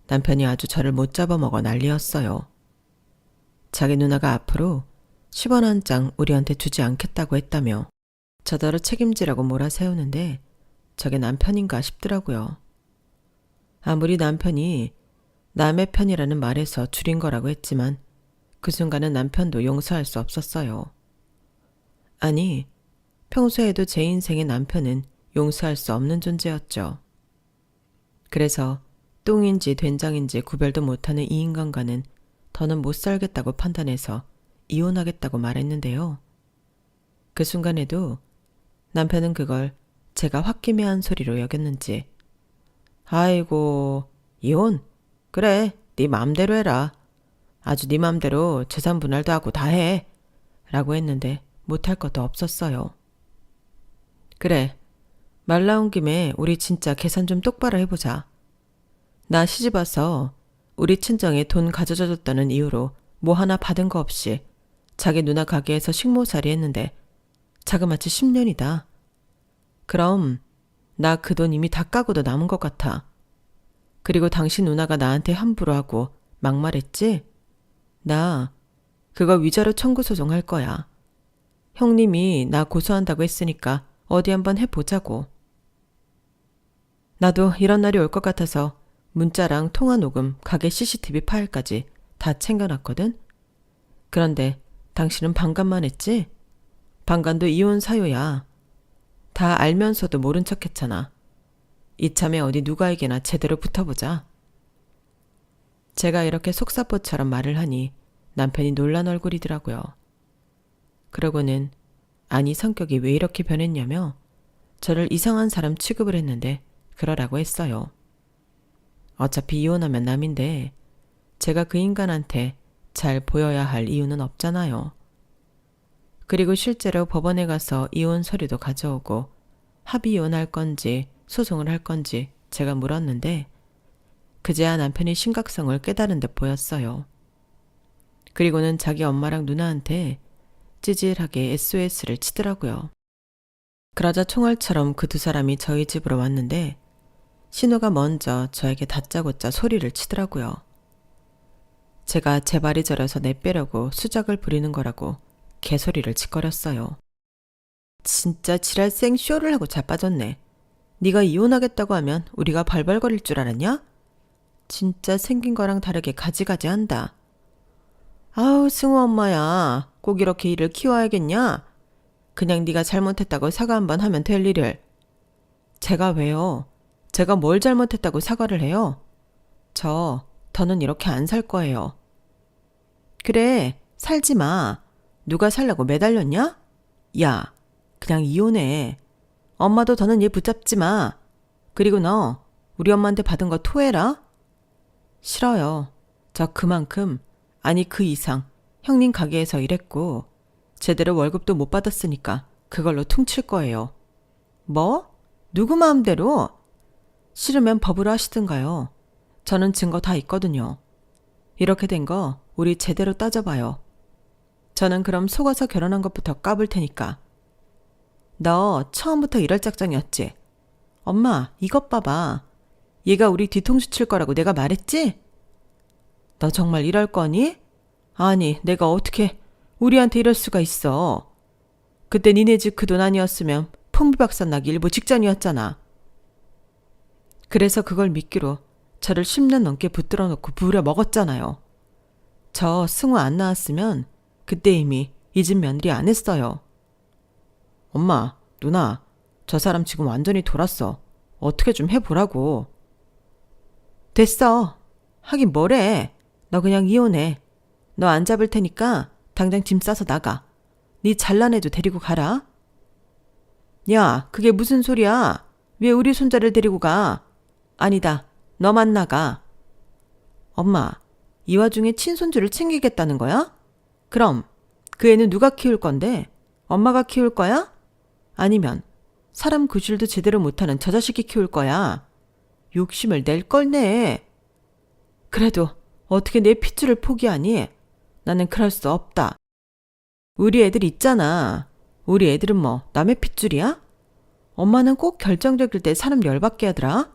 남편이 아주 저를 못 잡아먹어 난리였어요. 자기 누나가 앞으로 10원 한 장 우리한테 주지 않겠다고 했다며 저더러 책임지라고 몰아세우는데 저게 남편인가 싶더라고요. 아무리 남편이 남의 편이라는 말에서 줄인 거라고 했지만 그 순간은 남편도 용서할 수 없었어요. 아니, 평소에도 제 인생의 남편은 용서할 수 없는 존재였죠. 그래서 똥인지 된장인지 구별도 못하는 이 인간과는 더는 못 살겠다고 판단해서 이혼하겠다고 말했는데요. 그 순간에도 남편은 그걸 제가 홧김에한 소리로 여겼는지 아이고, 이혼? 그래, 네 맘대로 해라. 아주 네 맘대로 재산 분할도 하고 다 해. 라고 했는데 못할 것도 없었어요. 그래, 말 나온 김에 우리 진짜 계산 좀 똑바로 해보자. 나 시집 와서 우리 친정에 돈 가져다 줬다는 이유로 뭐 하나 받은 거 없이 자기 누나 가게에서 식모살이 했는데 자그마치 10년이다. 그럼 나 그 돈 이미 다 까고도 남은 것 같아. 그리고 당신 누나가 나한테 함부로 하고 막말했지? 나 그거 위자료 청구 소송할 거야. 형님이 나 고소한다고 했으니까 어디 한번 해보자고. 나도 이런 날이 올 것 같아서 문자랑 통화 녹음, 가게 CCTV 파일까지 다 챙겨놨거든? 그런데 당신은 방관만 했지? 방관도 이혼 사유야. 다 알면서도 모른 척 했잖아. 이참에 어디 누구에게나 제대로 붙어보자. 제가 이렇게 속사포처럼 말을 하니 남편이 놀란 얼굴이더라고요. 그러고는 아니 성격이 왜 이렇게 변했냐며 저를 이상한 사람 취급을 했는데 그러라고 했어요. 어차피 이혼하면 남인데 제가 그 인간한테 잘 보여야 할 이유는 없잖아요. 그리고 실제로 법원에 가서 이혼 서류도 가져오고 합의 이혼할 건지 소송을 할 건지 제가 물었는데 그제야 남편이 심각성을 깨달은 듯 보였어요. 그리고는 자기 엄마랑 누나한테 찌질하게 SOS를 치더라고요. 그러자 총알처럼 그 두 사람이 저희 집으로 왔는데 신우가 먼저 저에게 다짜고짜 소리를 치더라고요. 제가 제 발이 저려서 내빼려고 수작을 부리는 거라고 개소리를 짓거렸어요. 진짜 지랄생 쇼를 하고 자빠졌네. 네가 이혼하겠다고 하면 우리가 발발거릴 줄 알았냐? 진짜 생긴 거랑 다르게 가지가지 한다. 아우 승우 엄마야, 꼭 이렇게 일을 키워야겠냐? 그냥 네가 잘못했다고 사과 한번 하면 될 일을. 제가 왜요? 제가 뭘 잘못했다고 사과를 해요? 더는 이렇게 안 살 거예요. 그래, 살지 마. 누가 살라고 매달렸냐? 야, 그냥 이혼해. 엄마도 더는 얘 붙잡지 마. 그리고 너 우리 엄마한테 받은 거 토해라. 싫어요. 저 그만큼, 아니 그 이상 형님 가게에서 일했고 제대로 월급도 못 받았으니까 그걸로 퉁칠 거예요. 뭐? 누구 마음대로? 싫으면 법으로 하시든가요. 저는 증거 다 있거든요. 이렇게 된 거 우리 제대로 따져봐요. 저는 그럼 속아서 결혼한 것부터 까볼 테니까. 너 처음부터 이럴 작정이었지? 엄마, 이것 봐봐. 얘가 우리 뒤통수 칠 거라고 내가 말했지? 너 정말 이럴 거니? 아니, 내가 어떻게 우리한테 이럴 수가 있어. 그때 니네 집 그 돈 아니었으면 풍비박산 나기 일보 직전이었잖아. 그래서 그걸 미끼로 저를 10년 넘게 붙들어 놓고 부려 먹었잖아요. 저 승우 안 나왔으면 그때 이미 이 집 며느리 안 했어요. 엄마, 누나, 저 사람 지금 완전히 돌았어. 어떻게 좀 해보라고. 됐어. 하긴 뭐래. 너 그냥 이혼해. 너 안 잡을 테니까 당장 짐 싸서 나가. 네 잘난 애도 데리고 가라. 야, 그게 무슨 소리야. 왜 우리 손자를 데리고 가? 아니다. 너만 나가. 엄마, 이 와중에 친손주를 챙기겠다는 거야? 그럼 그 애는 누가 키울 건데? 엄마가 키울 거야? 아니면 사람 구실도 제대로 못하는 저 자식이 키울 거야? 욕심을 낼 걸 내. 그래도 어떻게 내 핏줄을 포기하니? 나는 그럴 수 없다. 우리 애들 있잖아. 우리 애들은 뭐 남의 핏줄이야? 엄마는 꼭 결정적일 때 사람 열받게 하더라.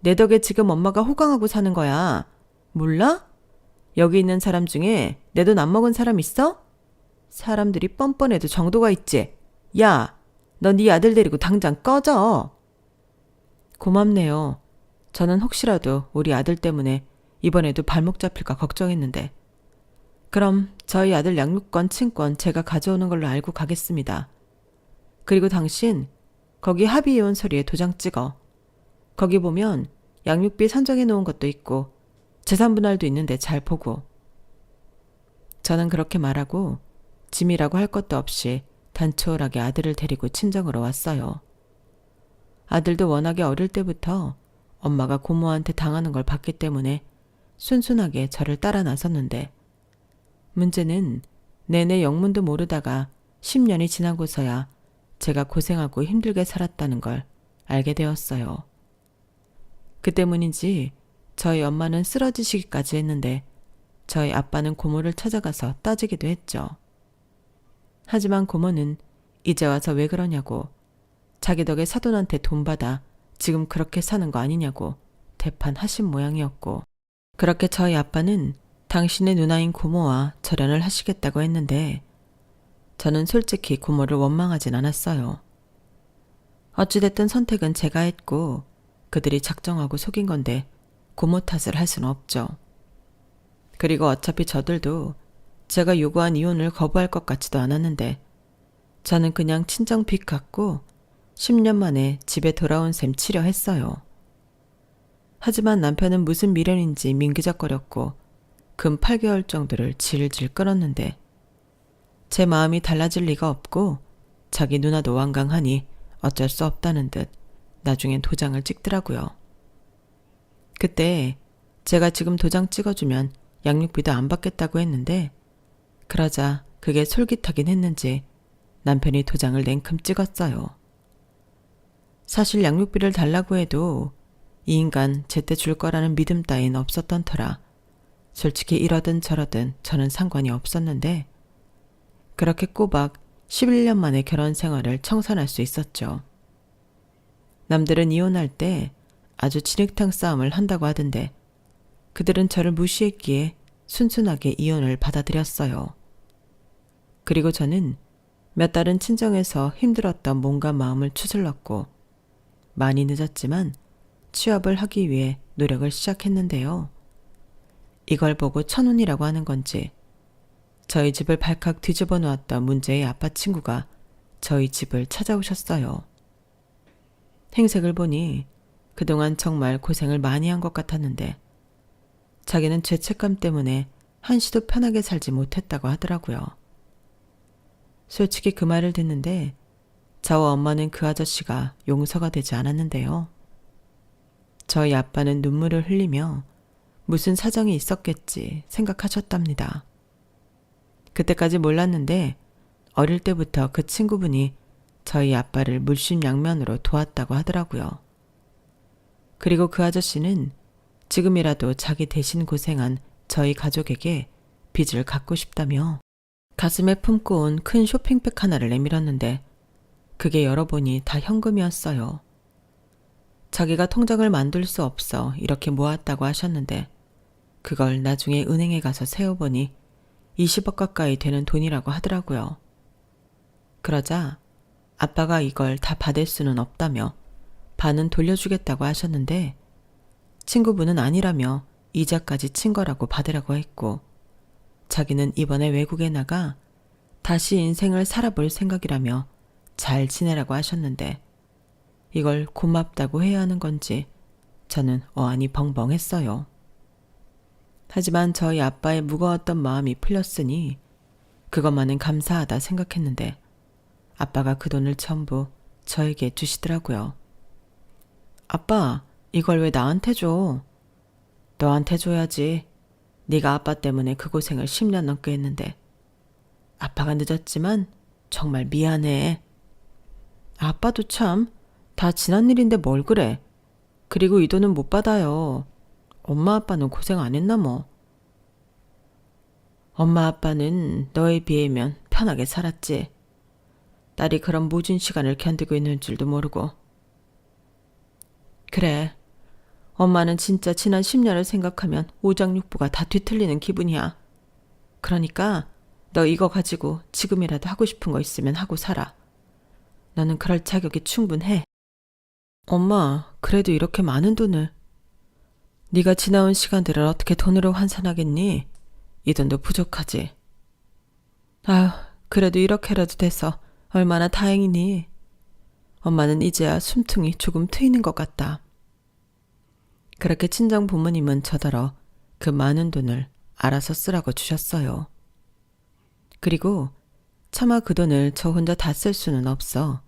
내 덕에 지금 엄마가 호강하고 사는 거야. 몰라? 여기 있는 사람 중에 내 돈 안 먹은 사람 있어? 사람들이 뻔뻔해도 정도가 있지. 야, 너 네 아들 데리고 당장 꺼져. 고맙네요. 저는 혹시라도 우리 아들 때문에 이번에도 발목 잡힐까 걱정했는데. 그럼 저희 아들 양육권, 친권 제가 가져오는 걸로 알고 가겠습니다. 그리고 당신 거기 합의이혼 서류에 도장 찍어. 거기 보면 양육비 산정해 놓은 것도 있고 재산 분할도 있는데 잘 보고. 저는 그렇게 말하고 짐이라고 할 것도 없이 단촐하게 아들을 데리고 친정으로 왔어요. 아들도 워낙에 어릴 때부터 엄마가 고모한테 당하는 걸 봤기 때문에 순순하게 저를 따라 나섰는데, 문제는 내내 영문도 모르다가 10년이 지나고서야 제가 고생하고 힘들게 살았다는 걸 알게 되었어요. 그 때문인지 저희 엄마는 쓰러지시기까지 했는데 저희 아빠는 고모를 찾아가서 따지기도 했죠. 하지만 고모는 이제 와서 왜 그러냐고, 자기 덕에 사돈한테 돈 받아 지금 그렇게 사는 거 아니냐고 대판하신 모양이었고, 그렇게 저희 아빠는 당신의 누나인 고모와 절연을 하시겠다고 했는데 저는 솔직히 고모를 원망하진 않았어요. 어찌됐든 선택은 제가 했고 그들이 작정하고 속인 건데 고모 탓을 할 수는 없죠. 그리고 어차피 저들도 제가 요구한 이혼을 거부할 것 같지도 않았는데 저는 그냥 친정 빚 갚고 10년 만에 집에 돌아온 셈 치려 했어요. 하지만 남편은 무슨 미련인지 민기적거렸고 금 8개월 정도를 질질 끌었는데 제 마음이 달라질 리가 없고 자기 누나도 완강하니 어쩔 수 없다는 듯 나중엔 도장을 찍더라고요. 그때 제가 지금 도장 찍어주면 양육비도 안 받겠다고 했는데 그러자 그게 솔깃하긴 했는지 남편이 도장을 냉큼 찍었어요. 사실 양육비를 달라고 해도 이 인간 제때 줄 거라는 믿음 따윈 없었던 터라 솔직히 이러든 저러든 저는 상관이 없었는데 그렇게 꼬박 11년 만에 결혼 생활을 청산할 수 있었죠. 남들은 이혼할 때 아주 진흙탕 싸움을 한다고 하던데 그들은 저를 무시했기에 순순하게 이혼을 받아들였어요. 그리고 저는 몇 달은 친정에서 힘들었던 몸과 마음을 추슬렀고 많이 늦었지만 취업을 하기 위해 노력을 시작했는데요. 이걸 보고 천운이라고 하는 건지 저희 집을 발칵 뒤집어 놓았던 문제의 아빠 친구가 저희 집을 찾아오셨어요. 행색을 보니 그동안 정말 고생을 많이 한 것 같았는데 자기는 죄책감 때문에 한시도 편하게 살지 못했다고 하더라고요. 솔직히 그 말을 듣는데 저와 엄마는 그 아저씨가 용서가 되지 않았는데요. 저희 아빠는 눈물을 흘리며 무슨 사정이 있었겠지 생각하셨답니다. 그때까지 몰랐는데 어릴 때부터 그 친구분이 저희 아빠를 물심양면으로 도왔다고 하더라고요. 그리고 그 아저씨는 지금이라도 자기 대신 고생한 저희 가족에게 빚을 갚고 싶다며 가슴에 품고 온 큰 쇼핑백 하나를 내밀었는데 그게 열어보니 다 현금이었어요. 자기가 통장을 만들 수 없어 이렇게 모았다고 하셨는데 그걸 나중에 은행에 가서 세어보니 20억 가까이 되는 돈이라고 하더라고요. 그러자 아빠가 이걸 다 받을 수는 없다며 반은 돌려주겠다고 하셨는데 친구분은 아니라며 이자까지 친 거라고 받으라고 했고 자기는 이번에 외국에 나가 다시 인생을 살아볼 생각이라며 잘 지내라고 하셨는데 이걸 고맙다고 해야 하는 건지 저는 어안이 벙벙했어요. 하지만 저희 아빠의 무거웠던 마음이 풀렸으니 그것만은 감사하다 생각했는데 아빠가 그 돈을 전부 저에게 주시더라고요. 아빠, 이걸 왜 나한테 줘? 너한테 줘야지. 네가 아빠 때문에 그 고생을 10년 넘게 했는데. 아빠가 늦었지만 정말 미안해. 아빠도 참, 다 지난 일인데 뭘 그래. 그리고 이 돈은 못 받아요. 엄마 아빠는 고생 안 했나 뭐. 엄마 아빠는 너에 비하면 편하게 살았지. 딸이 그런 모진 시간을 견디고 있는 줄도 모르고. 그래. 엄마는 진짜 지난 10년을 생각하면 오장육부가 다 뒤틀리는 기분이야. 그러니까 너 이거 가지고 지금이라도 하고 싶은 거 있으면 하고 살아. 너는 그럴 자격이 충분해. 엄마, 그래도 이렇게 많은 돈을. 네가 지나온 시간들을 어떻게 돈으로 환산하겠니? 이 돈도 부족하지. 아휴, 그래도 이렇게라도 돼서 얼마나 다행이니. 엄마는 이제야 숨통이 조금 트이는 것 같다. 그렇게 친정 부모님은 저더러 그 많은 돈을 알아서 쓰라고 주셨어요. 그리고 차마 그 돈을 저 혼자 다 쓸 수는 없어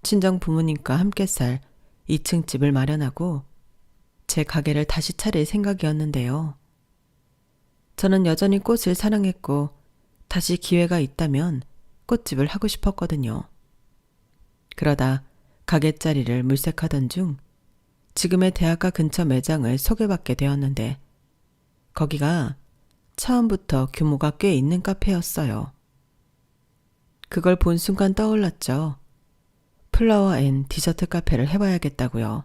친정 부모님과 함께 살 2층 집을 마련하고 제 가게를 다시 차릴 생각이었는데요. 저는 여전히 꽃을 사랑했고 다시 기회가 있다면 꽃집을 하고 싶었거든요. 그러다 가게 자리를 물색하던 중 지금의 대학가 근처 매장을 소개받게 되었는데 거기가 처음부터 규모가 꽤 있는 카페였어요. 그걸 본 순간 떠올랐죠. 플라워 앤 디저트 카페를 해봐야겠다고요.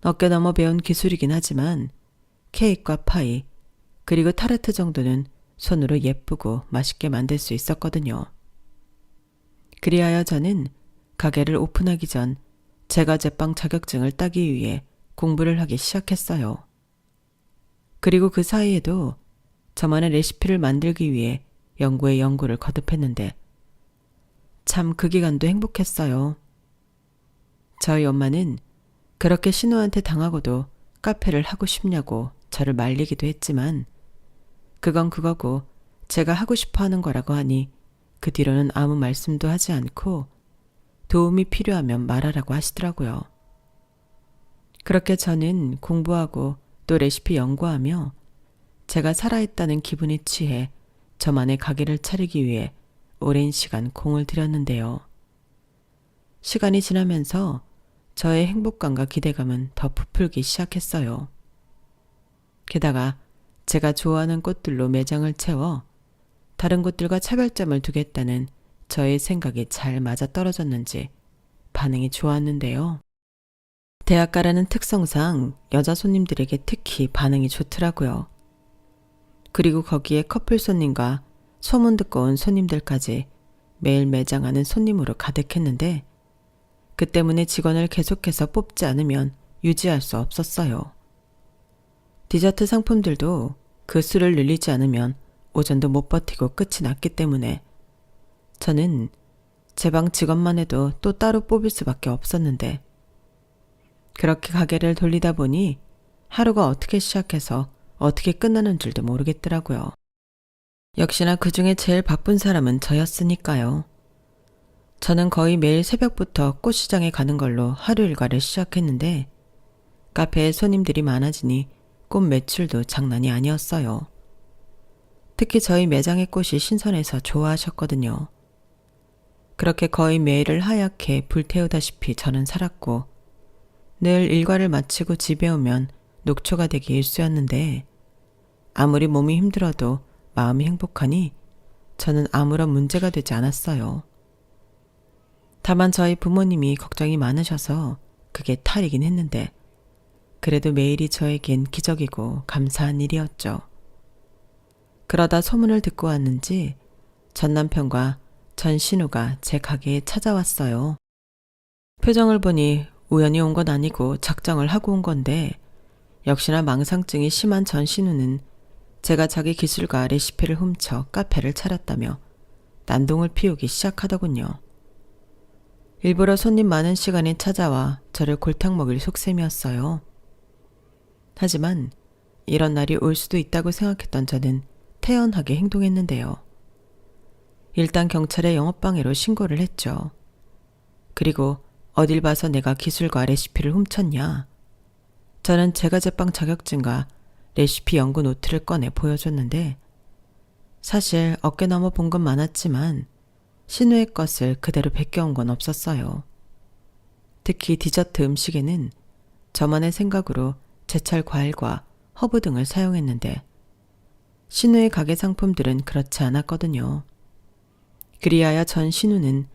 어깨 넘어 배운 기술이긴 하지만 케이크와 파이 그리고 타르트 정도는 손으로 예쁘고 맛있게 만들 수 있었거든요. 그리하여 저는 가게를 오픈하기 전 제과제빵 자격증을 따기 위해 공부를 하기 시작했어요. 그리고 그 사이에도 저만의 레시피를 만들기 위해 연구에 연구를 거듭했는데 참 그 기간도 행복했어요. 저희 엄마는 그렇게 신우한테 당하고도 카페를 하고 싶냐고 저를 말리기도 했지만 그건 그거고 제가 하고 싶어 하는 거라고 하니 그 뒤로는 아무 말씀도 하지 않고 도움이 필요하면 말하라고 하시더라고요. 그렇게 저는 공부하고 또 레시피 연구하며 제가 살아있다는 기분에 취해 저만의 가게를 차리기 위해 오랜 시간 공을 들였는데요. 시간이 지나면서 저의 행복감과 기대감은 더 부풀기 시작했어요. 게다가 제가 좋아하는 꽃들로 매장을 채워 다른 곳들과 차별점을 두겠다는 저의 생각이 잘 맞아떨어졌는지 반응이 좋았는데요. 대학가라는 특성상 여자 손님들에게 특히 반응이 좋더라고요. 그리고 거기에 커플 손님과 소문 듣고 온 손님들까지 매일 매장하는 손님으로 가득했는데 그 때문에 직원을 계속해서 뽑지 않으면 유지할 수 없었어요. 디저트 상품들도 그 수를 늘리지 않으면 오전도 못 버티고 끝이 났기 때문에 저는 제 방 직원만 해도 또 따로 뽑을 수밖에 없었는데 그렇게 가게를 돌리다 보니 하루가 어떻게 시작해서 어떻게 끝나는 줄도 모르겠더라고요. 역시나 그중에 제일 바쁜 사람은 저였으니까요. 저는 거의 매일 새벽부터 꽃시장에 가는 걸로 하루 일과를 시작했는데 카페에 손님들이 많아지니 꽃 매출도 장난이 아니었어요. 특히 저희 매장의 꽃이 신선해서 좋아하셨거든요. 그렇게 거의 매일을 하얗게 불태우다시피 저는 살았고 늘 일과를 마치고 집에 오면 녹초가 되기 일쑤였는데 아무리 몸이 힘들어도 마음이 행복하니 저는 아무런 문제가 되지 않았어요. 다만 저희 부모님이 걱정이 많으셔서 그게 탈이긴 했는데 그래도 매일이 저에겐 기적이고 감사한 일이었죠. 그러다 소문을 듣고 왔는지 전 남편과 전 신우가 제 가게에 찾아왔어요. 표정을 보니 우연히 온 건 아니고 작정을 하고 온 건데 역시나 망상증이 심한 전 신우는 제가 자기 기술과 레시피를 훔쳐 카페를 차렸다며 난동을 피우기 시작하더군요. 일부러 손님 많은 시간에 찾아와 저를 골탕 먹일 속셈이었어요. 하지만 이런 날이 올 수도 있다고 생각했던 저는 태연하게 행동했는데요. 일단 경찰에 영업방해로 신고를 했죠. 그리고 어딜 봐서 내가 기술과 레시피를 훔쳤냐. 저는 제과 제빵 자격증과 레시피 연구 노트를 꺼내 보여줬는데 사실 어깨 넘어 본 건 많았지만 신우의 것을 그대로 베껴온 건 없었어요. 특히 디저트 음식에는 저만의 생각으로 제철 과일과 허브 등을 사용했는데 신우의 가게 상품들은 그렇지 않았거든요. 그리하여 전 신우는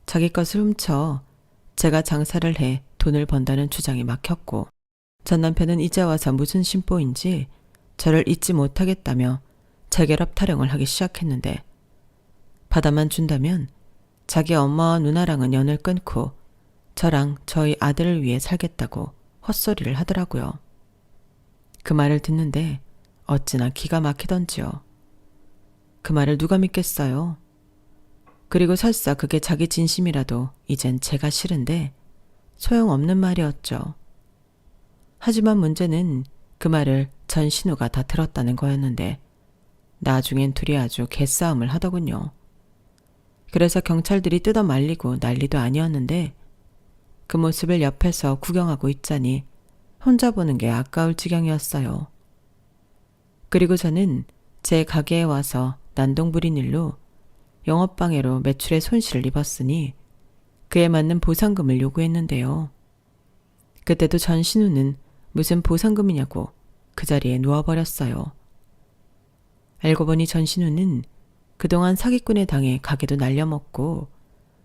자기 것을 훔쳐 제가 장사를 해 돈을 번다는 주장이 막혔고 전 남편은 이제 와서 무슨 심보인지 저를 잊지 못하겠다며 재결합 타령을 하기 시작했는데 받아만 준다면 자기 엄마와 누나랑은 연을 끊고 저랑 저희 아들을 위해 살겠다고 헛소리를 하더라고요. 그 말을 듣는데 어찌나 기가 막히던지요. 그 말을 누가 믿겠어요? 그리고 설사 그게 자기 진심이라도 이젠 제가 싫은데 소용없는 말이었죠. 하지만 문제는 그 말을 전 신우가 다 들었다는 거였는데 나중엔 둘이 아주 개싸움을 하더군요. 그래서 경찰들이 뜯어 말리고 난리도 아니었는데 그 모습을 옆에서 구경하고 있자니 혼자 보는 게 아까울 지경이었어요. 그리고 저는 제 가게에 와서 난동 부린 일로 영업방해로 매출에 손실을 입었으니 그에 맞는 보상금을 요구했는데요. 그때도 전 신우는 무슨 보상금이냐고 그 자리에 누워버렸어요. 알고 보니 전 신우는 그동안 사기꾼에 당해 가게도 날려먹고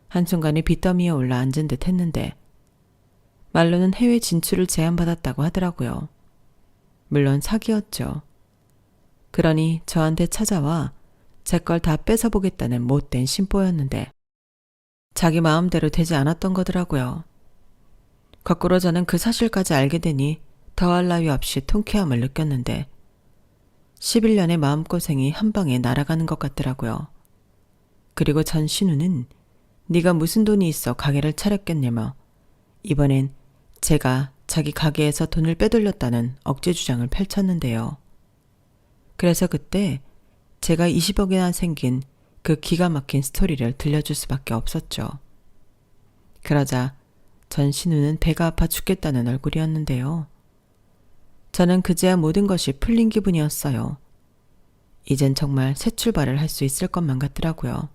한순간에 빚더미에 올라 앉은 듯 했는데 말로는 해외 진출을 제안받았다고 하더라고요. 물론 사기였죠. 그러니 저한테 찾아와 제 걸 다 뺏어보겠다는 못된 심보였는데 자기 마음대로 되지 않았던 거더라고요. 거꾸로 저는 그 사실까지 알게 되니 더할 나위 없이 통쾌함을 느꼈는데 11년의 마음고생이 한 방에 날아가는 것 같더라고요. 그리고 전 신우는 네가 무슨 돈이 있어 가게를 차렸겠냐며 이번엔 제가 자기 가게에서 돈을 빼돌렸다는 억지 주장을 펼쳤는데요. 그래서 그때 제가 20억이나 생긴 그 기가 막힌 스토리를 들려줄 수밖에 없었죠. 그러자 전 신우는 배가 아파 죽겠다는 얼굴이었는데요. 저는 그제야 모든 것이 풀린 기분이었어요. 이젠 정말 새 출발을 할 수 있을 것만 같더라고요.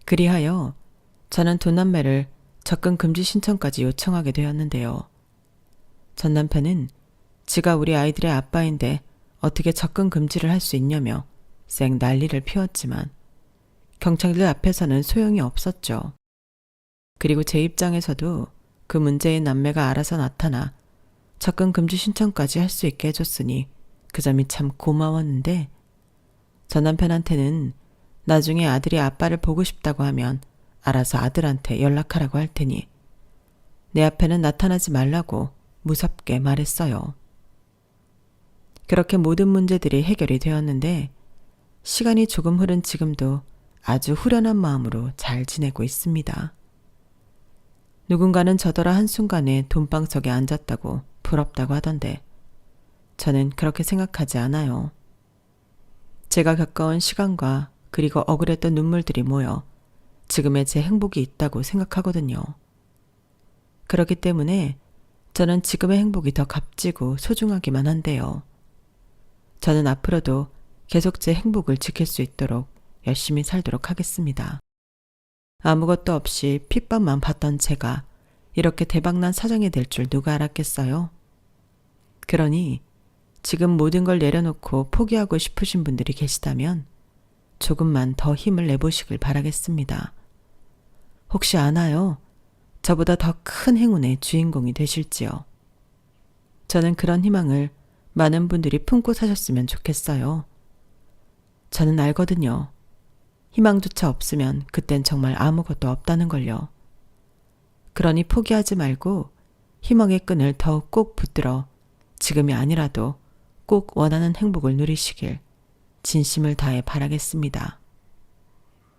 그리하여 저는 돈 남매를 접근 금지 신청까지 요청하게 되었는데요. 전 남편은 지가 우리 아이들의 아빠인데 어떻게 접근 금지를 할 수 있냐며 쌩 난리를 피웠지만 경찰들 앞에서는 소용이 없었죠. 그리고 제 입장에서도 그 문제의 남매가 알아서 나타나 접근 금지 신청까지 할 수 있게 해줬으니 그 점이 참 고마웠는데 전 남편한테는 나중에 아들이 아빠를 보고 싶다고 하면 알아서 아들한테 연락하라고 할 테니 내 앞에는 나타나지 말라고 무섭게 말했어요. 그렇게 모든 문제들이 해결이 되었는데 시간이 조금 흐른 지금도 아주 후련한 마음으로 잘 지내고 있습니다. 누군가는 저더러 한순간에 돈방석에 앉았다고 부럽다고 하던데 저는 그렇게 생각하지 않아요. 제가 겪어온 시간과 그리고 억울했던 눈물들이 모여 지금의 제 행복이 있다고 생각하거든요. 그렇기 때문에 저는 지금의 행복이 더 값지고 소중하기만 한데요. 저는 앞으로도 계속 제 행복을 지킬 수 있도록 열심히 살도록 하겠습니다. 아무것도 없이 핏밥만 봤던 제가 이렇게 대박난 사장이 될 줄 누가 알았겠어요? 그러니 지금 모든 걸 내려놓고 포기하고 싶으신 분들이 계시다면 조금만 더 힘을 내보시길 바라겠습니다. 혹시 아나요? 저보다 더 큰 행운의 주인공이 되실지요. 저는 그런 희망을 많은 분들이 품고 사셨으면 좋겠어요. 저는 알거든요. 희망조차 없으면 그땐 정말 아무것도 없다는 걸요. 그러니 포기하지 말고 희망의 끈을 더욱 꼭 붙들어 지금이 아니라도 꼭 원하는 행복을 누리시길 진심을 다해 바라겠습니다.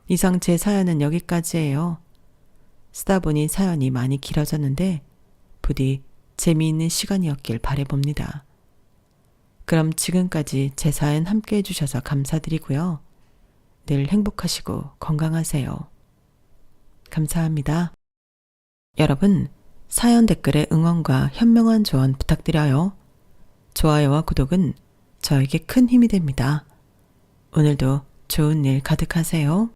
이상 제 사연은 여기까지예요. 쓰다 보니 사연이 많이 길어졌는데 부디 재미있는 시간이었길 바라봅니다. 그럼 지금까지 제 사연 함께 해주셔서 감사드리고요. 늘 행복하시고 건강하세요. 감사합니다. 여러분, 사연 댓글에 응원과 현명한 조언 부탁드려요. 좋아요와 구독은 저에게 큰 힘이 됩니다. 오늘도 좋은 일 가득하세요.